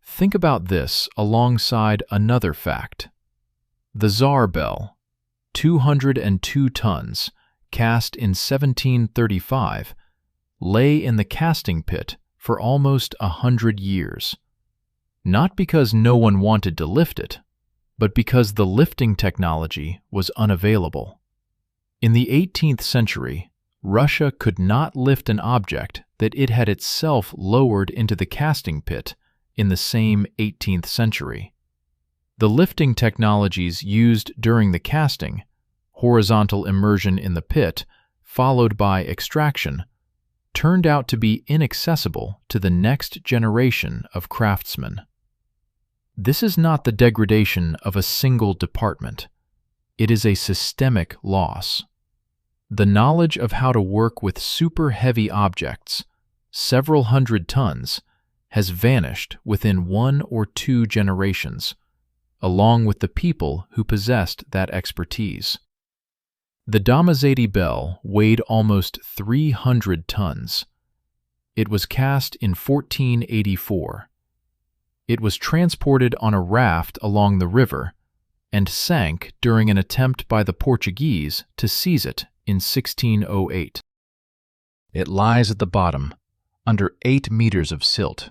Think about this alongside another fact. The Tsar bell, 202 tons, cast in 1735, lay in the casting pit for almost 100 years. Not because no one wanted to lift it, but because the lifting technology was unavailable. In the 18th century, Russia could not lift an object that it had itself lowered into the casting pit in the same 18th century. The lifting technologies used during the casting horizontal immersion in the pit, followed by extraction, turned out to be inaccessible to the next generation of craftsmen. This is not the degradation of a single department. It is a systemic loss. The knowledge of how to work with super heavy objects, several hundred tons, has vanished within 1 or 2 generations, along with the people who possessed that expertise. The Damizetti bell weighed almost 300 tons. It was cast in 1484. It was transported on a raft along the river and sank during an attempt by the Portuguese to seize it in 1608. It lies at the bottom, under 8 meters of silt.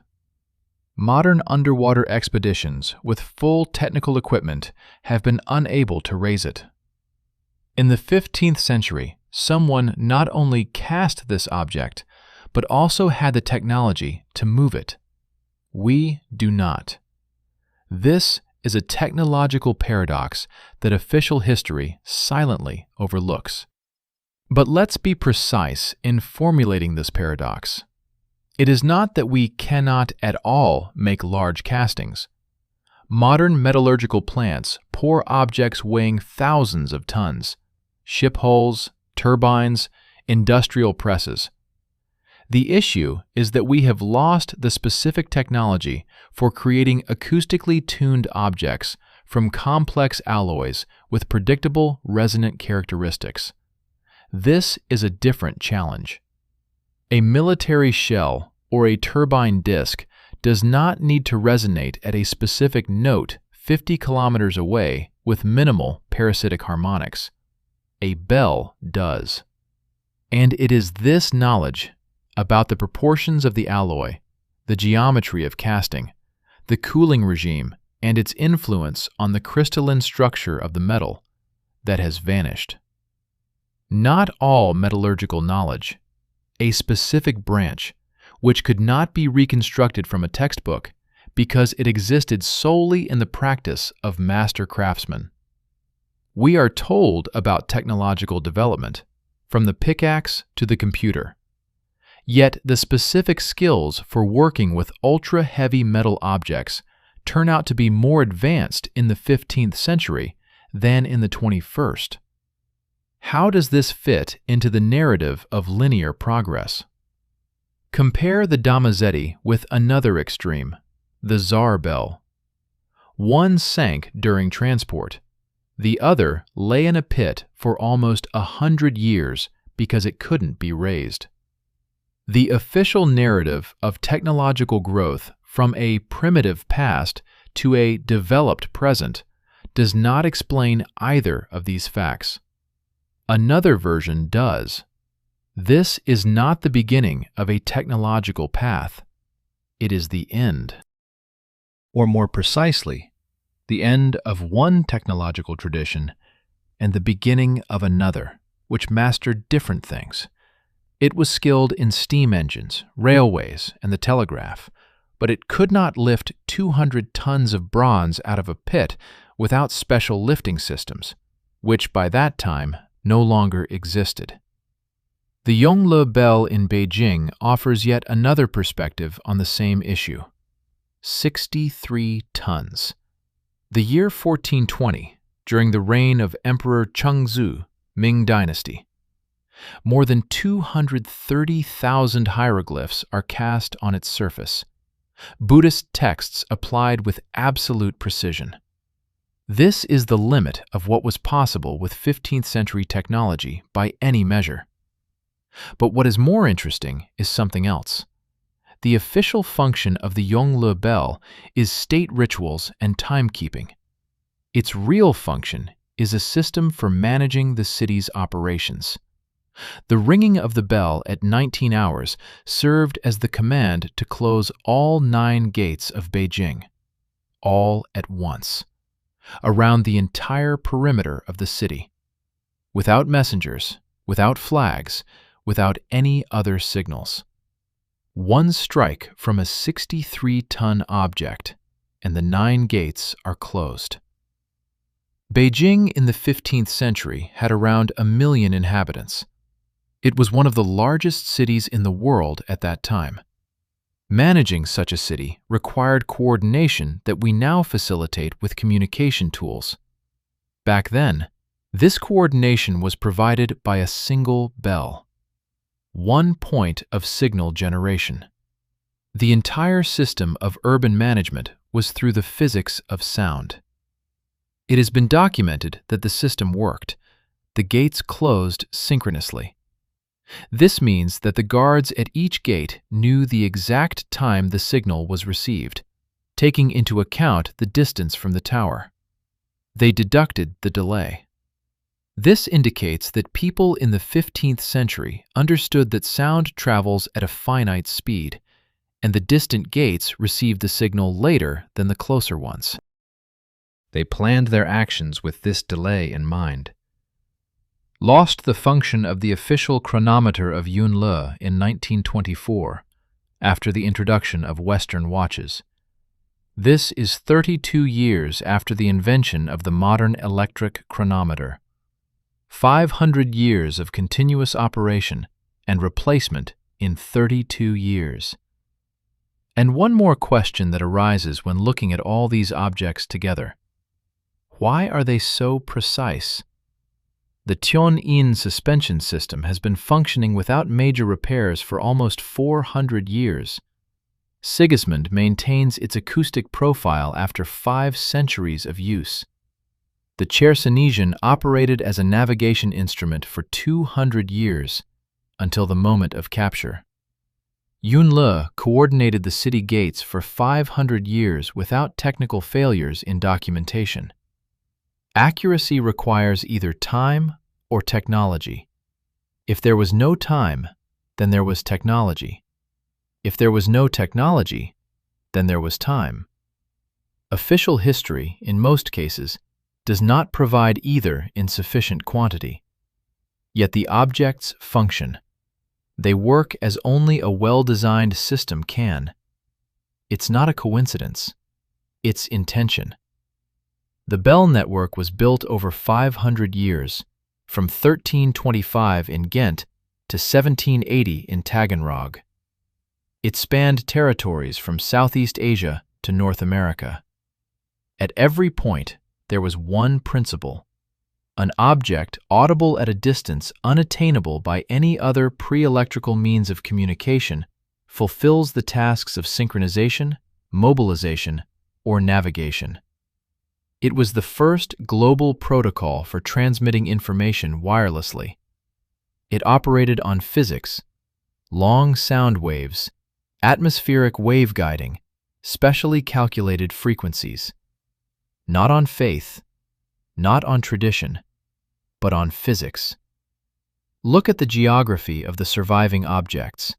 Modern underwater expeditions with full technical equipment have been unable to raise it. In the 15th century, someone not only cast this object, but also had the technology to move it. We do not. This is a technological paradox that official history silently overlooks. But let's be precise in formulating this paradox. It is not that we cannot at all make large castings. Modern metallurgical plants pour objects weighing thousands of tons, ship hulls, turbines, industrial presses. The issue is that we have lost the specific technology for creating acoustically tuned objects from complex alloys with predictable resonant characteristics. This is a different challenge. A military shell or a turbine disc does not need to resonate at a specific note 50 kilometers away with minimal parasitic harmonics. A bell does. And it is this knowledge about the proportions of the alloy, the geometry of casting, the cooling regime, and its influence on the crystalline structure of the metal that has vanished. Not all metallurgical knowledge, a specific branch, which could not be reconstructed from a textbook because it existed solely in the practice of master craftsmen. We are told about technological development, from the pickaxe to the computer. Yet the specific skills for working with ultra-heavy metal objects turn out to be more advanced in the 15th century than in the 21st. How does this fit into the narrative of linear progress? Compare the Damizetti with another extreme, the Tsar bell. One sank during transport. The other lay in a pit for almost 100 years because it couldn't be raised. The official narrative of technological growth from a primitive past to a developed present does not explain either of these facts. Another version does. This is not the beginning of a technological path. It is the end. Or more precisely, the end of one technological tradition and the beginning of another, which mastered different things. It was skilled in steam engines, railways, and the telegraph, but it could not lift 200 tons of bronze out of a pit without special lifting systems, which by that time no longer existed. The Yongle bell in Beijing offers yet another perspective on the same issue. 63 tons. The year 1420, during the reign of Emperor Chengzu, Ming Dynasty. More than 230,000 hieroglyphs are cast on its surface. Buddhist texts applied with absolute precision. This is the limit of what was possible with 15th century technology by any measure. But what is more interesting is something else. The official function of the Yongle bell is state rituals and timekeeping. Its real function is a system for managing the city's operations. The ringing of the bell at 19 hours served as the command to close all 9 gates of Beijing, all at once, around the entire perimeter of the city, without messengers, without flags, without any other signals. One strike from a 63-ton object, and the 9 gates are closed. Beijing in the 15th century had around 1 million inhabitants. It was one of the largest cities in the world at that time. Managing such a city required coordination that we now facilitate with communication tools. Back then, this coordination was provided by a single bell, one point of signal generation. The entire system of urban management was through the physics of sound. It has been documented that the system worked. The gates closed synchronously. This means that the guards at each gate knew the exact time the signal was received, taking into account the distance from the tower. They deducted the delay. This indicates that people in the 15th century understood that sound travels at a finite speed, and the distant gates received the signal later than the closer ones. They planned their actions with this delay in mind. Lost the function of the official chronometer of Yunle in 1924, after the introduction of Western watches. This is 32 years after the invention of the modern electric chronometer. 500 years of continuous operation and replacement in 32 years. And one more question that arises when looking at all these objects together. Why are they so precise? The Tianyin suspension system has been functioning without major repairs for almost 400 years. Sigismund maintains its acoustic profile after 5 centuries of use. The Chersonesion operated as a navigation instrument for 200 years, until the moment of capture. Yunle coordinated the city gates for 500 years without technical failures in documentation. Accuracy requires either time or technology. If there was no time, then there was technology. If there was no technology, then there was time. Official history, in most cases, does not provide either in sufficient quantity. Yet the objects function. They work as only a well-designed system can. It's not a coincidence. It's intention. The Bell network was built over 500 years, from 1325 in Ghent to 1780 in Taganrog. It spanned territories from Southeast Asia to North America. At every point, there was one principle: an object audible at a distance unattainable by any other pre-electrical means of communication fulfills the tasks of synchronization, mobilization, or navigation. It was the first global protocol for transmitting information wirelessly. It operated on physics, long sound waves, atmospheric waveguiding, specially calculated frequencies. Not on faith, not on tradition, but on physics. Look at the geography of the surviving objects.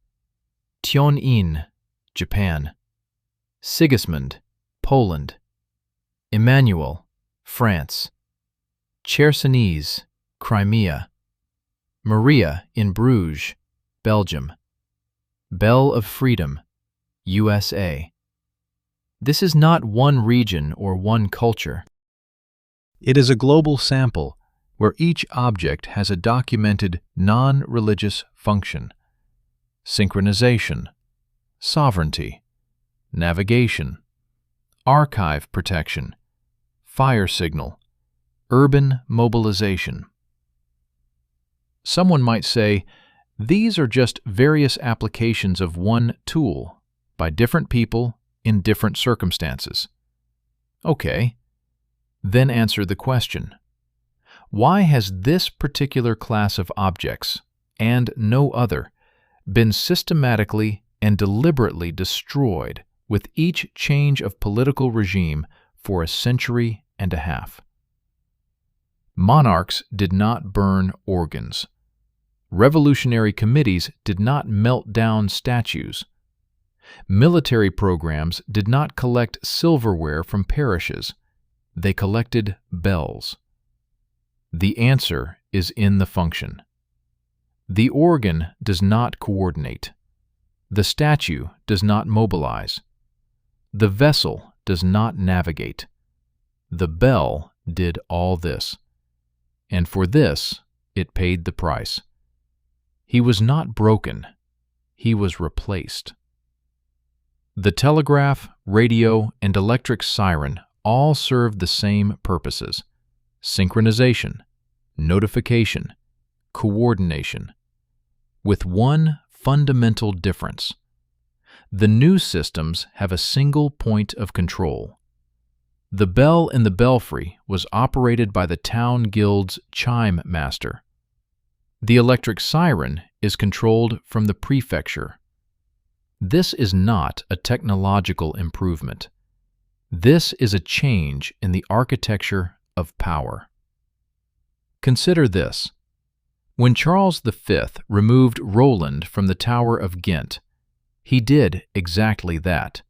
Tianyin, Japan. Sigismund, Poland. Emmanuel, France. Chersonese, Crimea. Maria in Bruges, Belgium. Bell of Freedom, USA. This is not one region or one culture. It is a global sample where each object has a documented non-religious function: synchronization, sovereignty, navigation, archive protection, fire signal, urban mobilization. Someone might say, these are just various applications of one tool by different people in different circumstances. Okay, then answer the question: why has this particular class of objects, and no other, been systematically and deliberately destroyed with each change of political regime for a century and a half? Monarchs did not burn organs. Revolutionary committees did not melt down statues. Military programs did not collect silverware from parishes. They collected bells. The answer is in the function. The organ does not coordinate. The statue does not mobilize. The vessel does not navigate. The bell did all this, and for this it paid the price. He was not broken, he was replaced. The telegraph, radio, and electric siren all served the same purposes: synchronization, notification, coordination, with one fundamental difference. The new systems have a single point of control. The bell in the belfry was operated by the town guild's chime master. The electric siren is controlled from the prefecture. This is not a technological improvement. This is a change in the architecture of power. Consider this. When Charles V removed Roland from the Tower of Ghent, he did exactly that.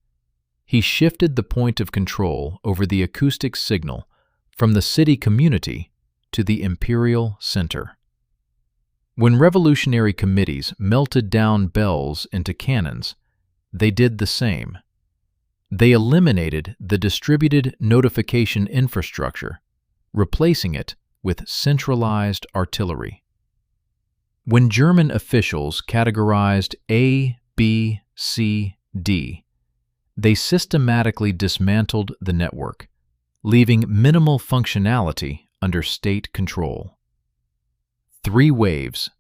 He shifted the point of control over the acoustic signal from the city community to the imperial center. When revolutionary committees melted down bells into cannons, they did the same. They eliminated the distributed notification infrastructure, replacing it with centralized artillery. When German officials categorized A, B, C, D, they systematically dismantled the network, leaving minimal functionality under state control. 3 waves,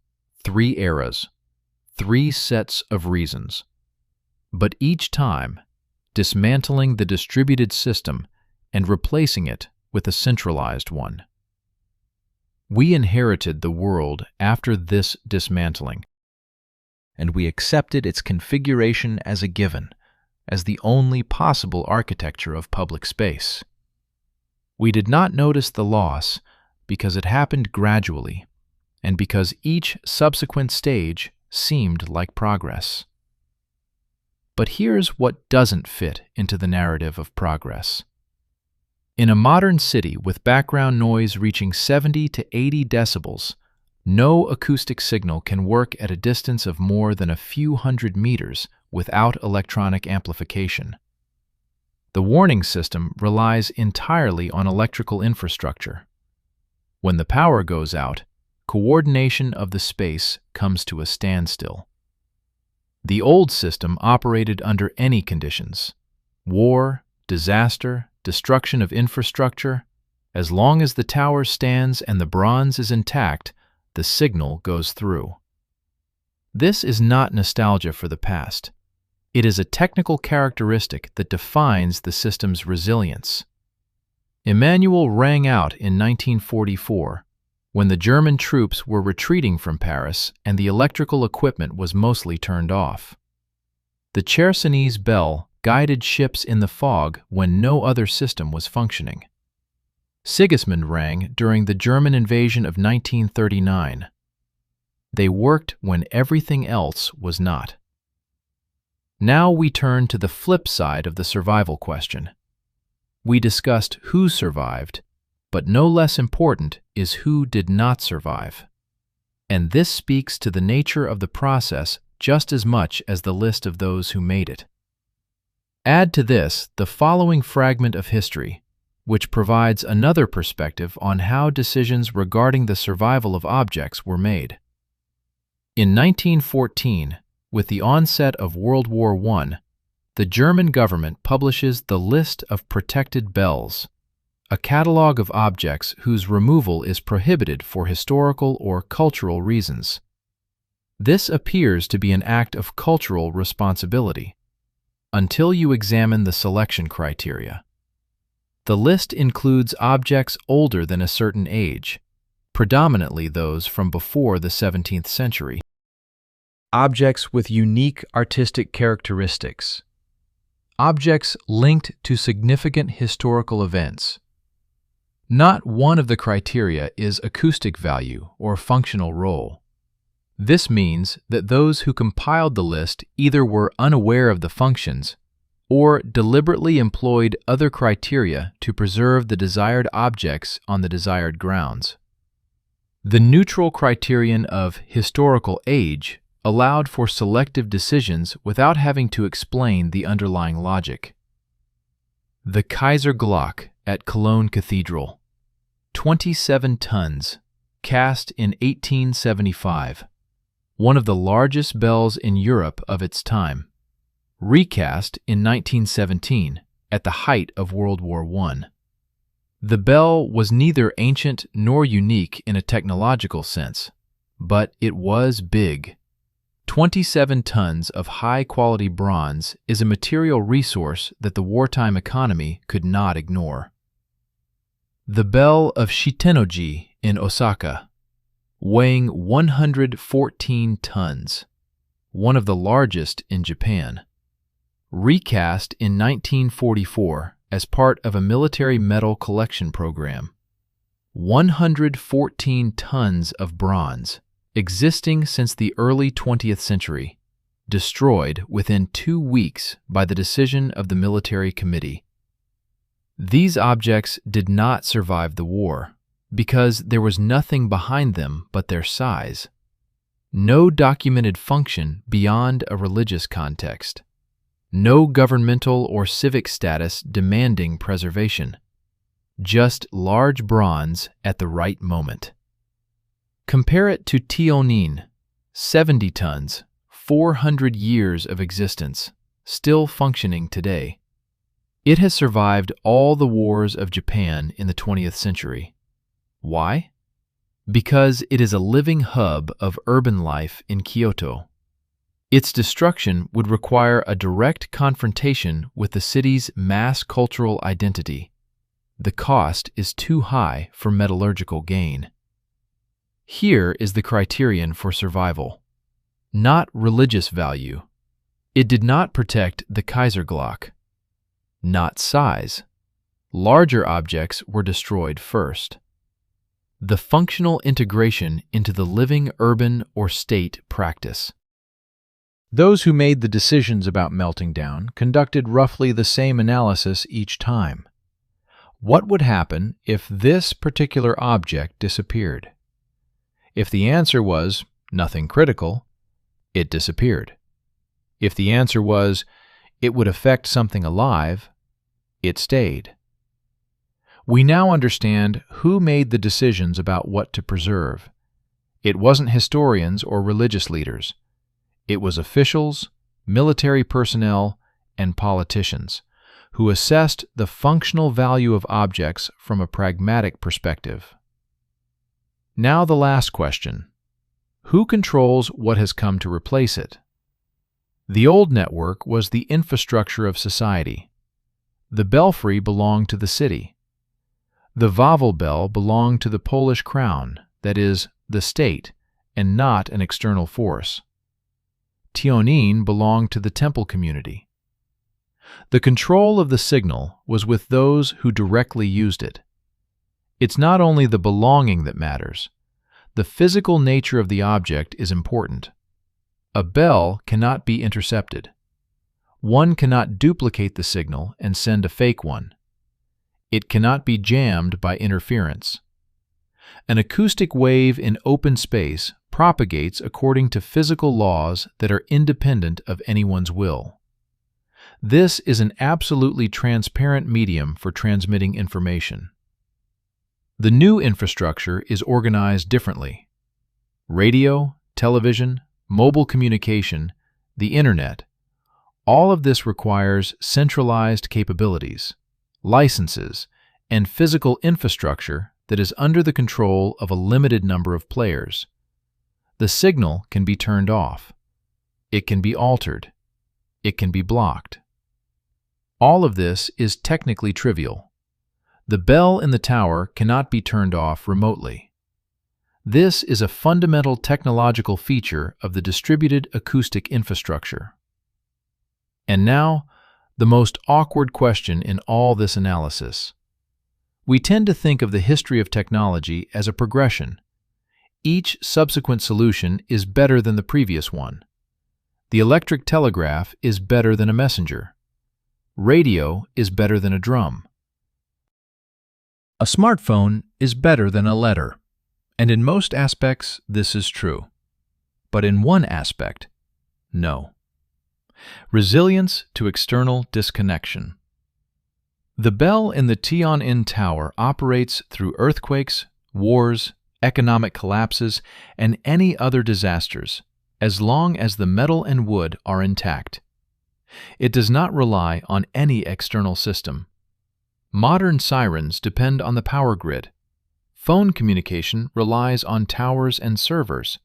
3 eras, 3 sets of reasons. But each time, dismantling the distributed system and replacing it with a centralized one. We inherited the world after this dismantling, and we accepted its configuration as a given, as the only possible architecture of public space. We did not notice the loss because it happened gradually, and because each subsequent stage seemed like progress. But here's what doesn't fit into the narrative of progress. In a modern city with background noise reaching 70 to 80 decibels, no acoustic signal can work at a distance of more than a few hundred meters without electronic amplification. The warning system relies entirely on electrical infrastructure. When the power goes out, coordination of the space comes to a standstill. The old system operated under any conditions: war, disaster, destruction of infrastructure. As long as the tower stands and the bronze is intact, the signal goes through. This is not nostalgia for the past. It is a technical characteristic that defines the system's resilience. Emmanuel rang out in 1944, when the German troops were retreating from Paris and the electrical equipment was mostly turned off. The Chersonese bell guided ships in the fog when no other system was functioning. Sigismund rang during the German invasion of 1939. They worked when everything else was not. Now we turn to the flip side of the survival question. We discussed who survived, but no less important is who did not survive. And this speaks to the nature of the process just as much as the list of those who made it. Add to this the following fragment of history, which provides another perspective on how decisions regarding the survival of objects were made. In 1914, with the onset of World War I, the German government publishes the List of Protected Bells, a catalog of objects whose removal is prohibited for historical or cultural reasons. This appears to be an act of cultural responsibility, until you examine the selection criteria. The list includes objects older than a certain age, predominantly those from before the 17th century. Objects with unique artistic characteristics. Objects linked to significant historical events. Not one of the criteria is acoustic value or functional role. This means that those who compiled the list either were unaware of the functions or deliberately employed other criteria to preserve the desired objects on the desired grounds. The neutral criterion of historical age allowed for selective decisions without having to explain the underlying logic. The Kaiser Glock at Cologne Cathedral. 27 tons, cast in 1875. One of the largest bells in Europe of its time. Recast in 1917, at the height of World War I. The bell was neither ancient nor unique in a technological sense, but it was big. 27 tons of high-quality bronze is a material resource that the wartime economy could not ignore. The Bell of Shitenoji in Osaka, weighing 114 tons, one of the largest in Japan. Recast in 1944 as part of a military medal collection program. 114 tons of bronze, existing since the early 20th century, destroyed within 2 weeks by the decision of the military committee. These objects did not survive the war because there was nothing behind them but their size. No documented function beyond a religious context. No governmental or civic status demanding preservation. Just large bronze at the right moment. Compare it to Tionin, 70 tons, 400 years of existence, still functioning today. It has survived all the wars of Japan in the 20th century. Why? Because it is a living hub of urban life in Kyoto. Its destruction would require a direct confrontation with the city's mass cultural identity. The cost is too high for metallurgical gain. Here is the criterion for survival. Not religious value. It did not protect the Kaiserglock. Not size. Larger objects were destroyed first. The functional integration into the living urban or state practice. Those who made the decisions about melting down conducted roughly the same analysis each time. What would happen if this particular object disappeared? If the answer was nothing critical, it disappeared. If the answer was it would affect something alive, it stayed. We now understand who made the decisions about what to preserve. It wasn't historians or religious leaders. It was officials, military personnel, and politicians who assessed the functional value of objects from a pragmatic perspective. Now the last question. Who controls what has come to replace it? The old network was the infrastructure of society. The belfry belonged to the city. The Wawel bell belonged to the Polish crown, that is, the state, and not an external force. Tionin belonged to the temple community. The control of the signal was with those who directly used it. It's not only the belonging that matters. The physical nature of the object is important. A bell cannot be intercepted. One cannot duplicate the signal and send a fake one. It cannot be jammed by interference. An acoustic wave in open space propagates according to physical laws that are independent of anyone's will. This is an absolutely transparent medium for transmitting information. The new infrastructure is organized differently. Radio, television, mobile communication, the internet, all of this requires centralized capabilities, licenses, and physical infrastructure that is under the control of a limited number of players. The signal can be turned off. It can be altered. It can be blocked. All of this is technically trivial. The bell in the tower cannot be turned off remotely. This is a fundamental technological feature of the distributed acoustic infrastructure. And now, the most awkward question in all this analysis. We tend to think of the history of technology as a progression. Each subsequent solution is better than the previous one. The electric telegraph is better than a messenger. Radio is better than a drum. A smartphone is better than a letter. And in most aspects, this is true. But in one aspect, no. Resilience to external disconnection. The bell in the Tian'an Tower operates through earthquakes, wars, economic collapses, and any other disasters, as long as the metal and wood are intact. It does not rely on any external system. Modern sirens depend on the power grid. Phone communication relies on towers and servers.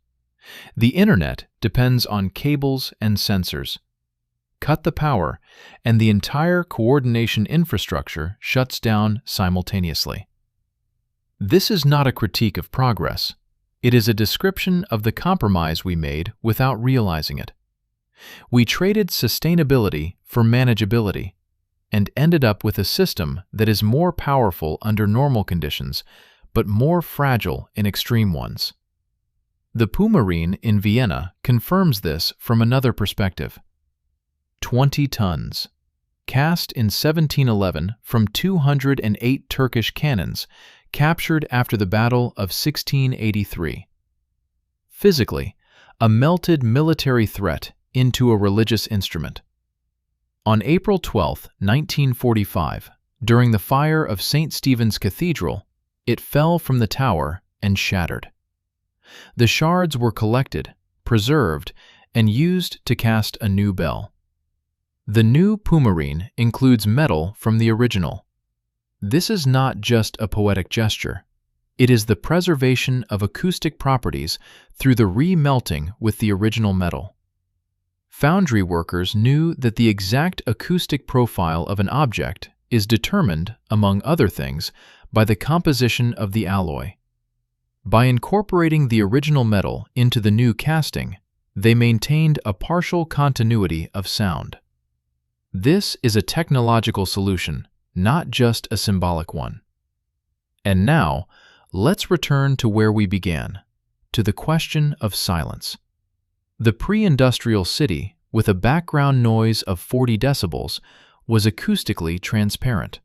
The internet depends on cables and sensors. Cut the power, and the entire coordination infrastructure shuts down simultaneously. This is not a critique of progress. It is a description of the compromise we made without realizing it. We traded sustainability for manageability and ended up with a system that is more powerful under normal conditions, but more fragile in extreme ones. The Pumarine in Vienna confirms this from another perspective. 20 tons, cast in 1711 from 208 Turkish cannons, captured after the Battle of 1683. Physically, a melted military threat into a religious instrument. On April 12, 1945, during the fire of St. Stephen's Cathedral, it fell from the tower and shattered. The shards were collected, preserved, and used to cast a new bell. The new Pumarine includes metal from the original. This is not just a poetic gesture. It is the preservation of acoustic properties through the re-melting with the original metal. Foundry workers knew that the exact acoustic profile of an object is determined, among other things, by the composition of the alloy. By incorporating the original metal into the new casting, they maintained a partial continuity of sound. This is a technological solution, not just a symbolic one. And now, let's return to where we began, to the question of silence. The pre-industrial city, with a background noise of 40 decibels, was acoustically transparent.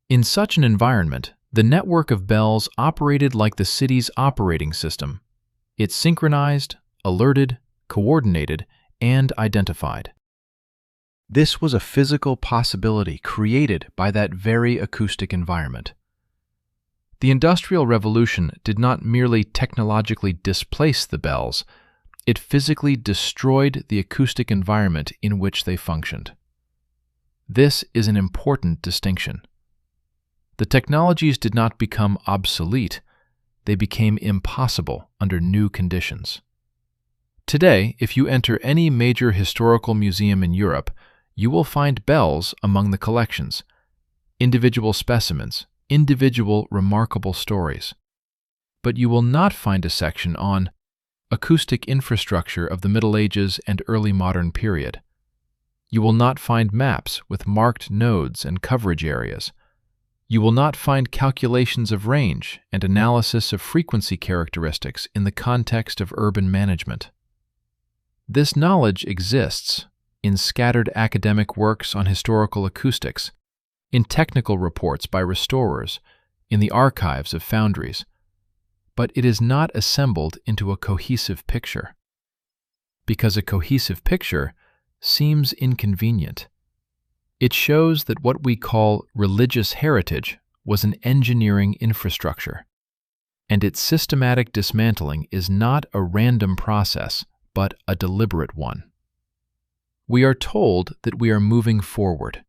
In such an environment, the network of bells operated like the city's operating system. It synchronized, alerted, coordinated, and identified. This was a physical possibility created by that very acoustic environment. The Industrial Revolution did not merely technologically displace the bells, it physically destroyed the acoustic environment in which they functioned. This is an important distinction. The technologies did not become obsolete, they became impossible under new conditions. Today, if you enter any major historical museum in Europe, you will find bells among the collections, individual specimens, individual remarkable stories. But you will not find a section on acoustic infrastructure of the Middle Ages and early modern period. You will not find maps with marked nodes and coverage areas. You will not find calculations of range and analysis of frequency characteristics in the context of urban management. This knowledge exists in scattered academic works on historical acoustics, in technical reports by restorers, in the archives of foundries, but it is not assembled into a cohesive picture. Because a cohesive picture seems inconvenient. It shows that what we call religious heritage was an engineering infrastructure, and its systematic dismantling is not a random process, but a deliberate one. We are told that we are moving forward.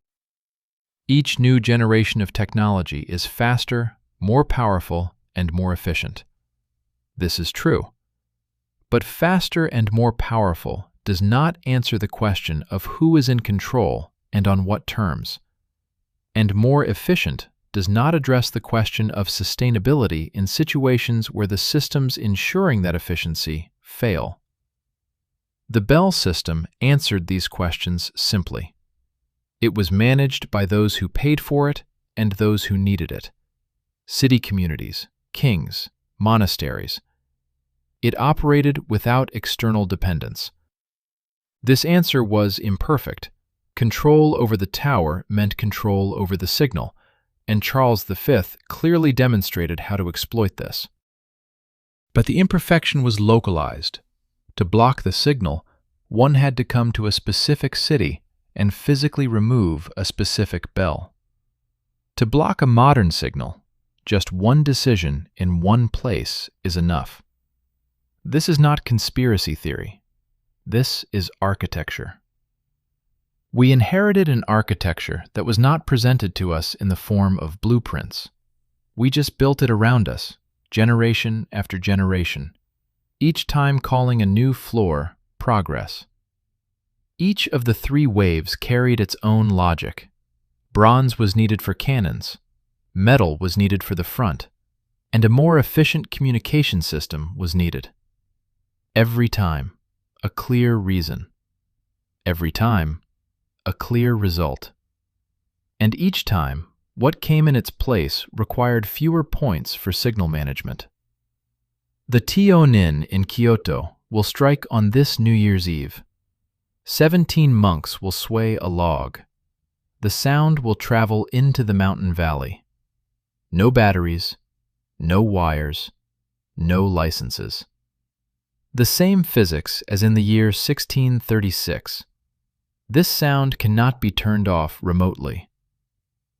Each new generation of technology is faster, more powerful, and more efficient. This is true. But faster and more powerful does not answer the question of who is in control and on what terms. And more efficient does not address the question of sustainability in situations where the systems ensuring that efficiency fail. The Bell system answered these questions simply. It was managed by those who paid for it and those who needed it. City communities, kings, monasteries. It operated without external dependence. This answer was imperfect. Control over the tower meant control over the signal, and Charles V clearly demonstrated how to exploit this. But the imperfection was localized. To block the signal, one had to come to a specific city and physically remove a specific bell. To block a modern signal, just one decision in one place is enough. This is not conspiracy theory. This is architecture. We inherited an architecture that was not presented to us in the form of blueprints. We just built it around us, generation after generation, each time calling a new floor progress. Each of the three waves carried its own logic. Bronze was needed for cannons, metal was needed for the front, and a more efficient communication system was needed. Every time, a clear reason. Every time, a clear result. And each time, what came in its place required fewer points for signal management. The Tionin in Kyoto will strike on this New Year's Eve. 17 monks will sway a log. The sound will travel into the mountain valley. No batteries, no wires, no licenses. The same physics as in the year 1636. This sound cannot be turned off remotely.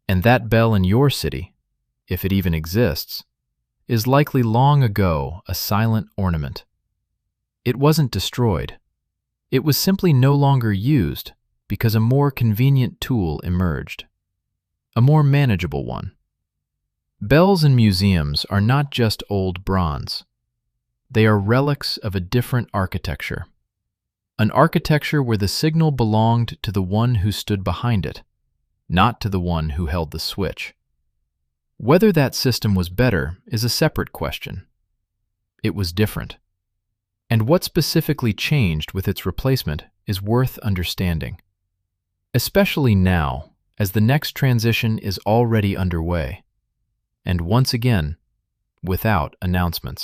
And that bell in your city, if it even exists, is likely long ago a silent ornament. It wasn't destroyed. It was simply no longer used because a more convenient tool emerged, a more manageable one. Bells in museums are not just old bronze. They are relics of a different architecture. An architecture where the signal belonged to the one who stood behind it, not to the one who held the switch. Whether that system was better is a separate question. It was different. And what specifically changed with its replacement is worth understanding. Especially now, as the next transition is already underway. And once again, without announcements.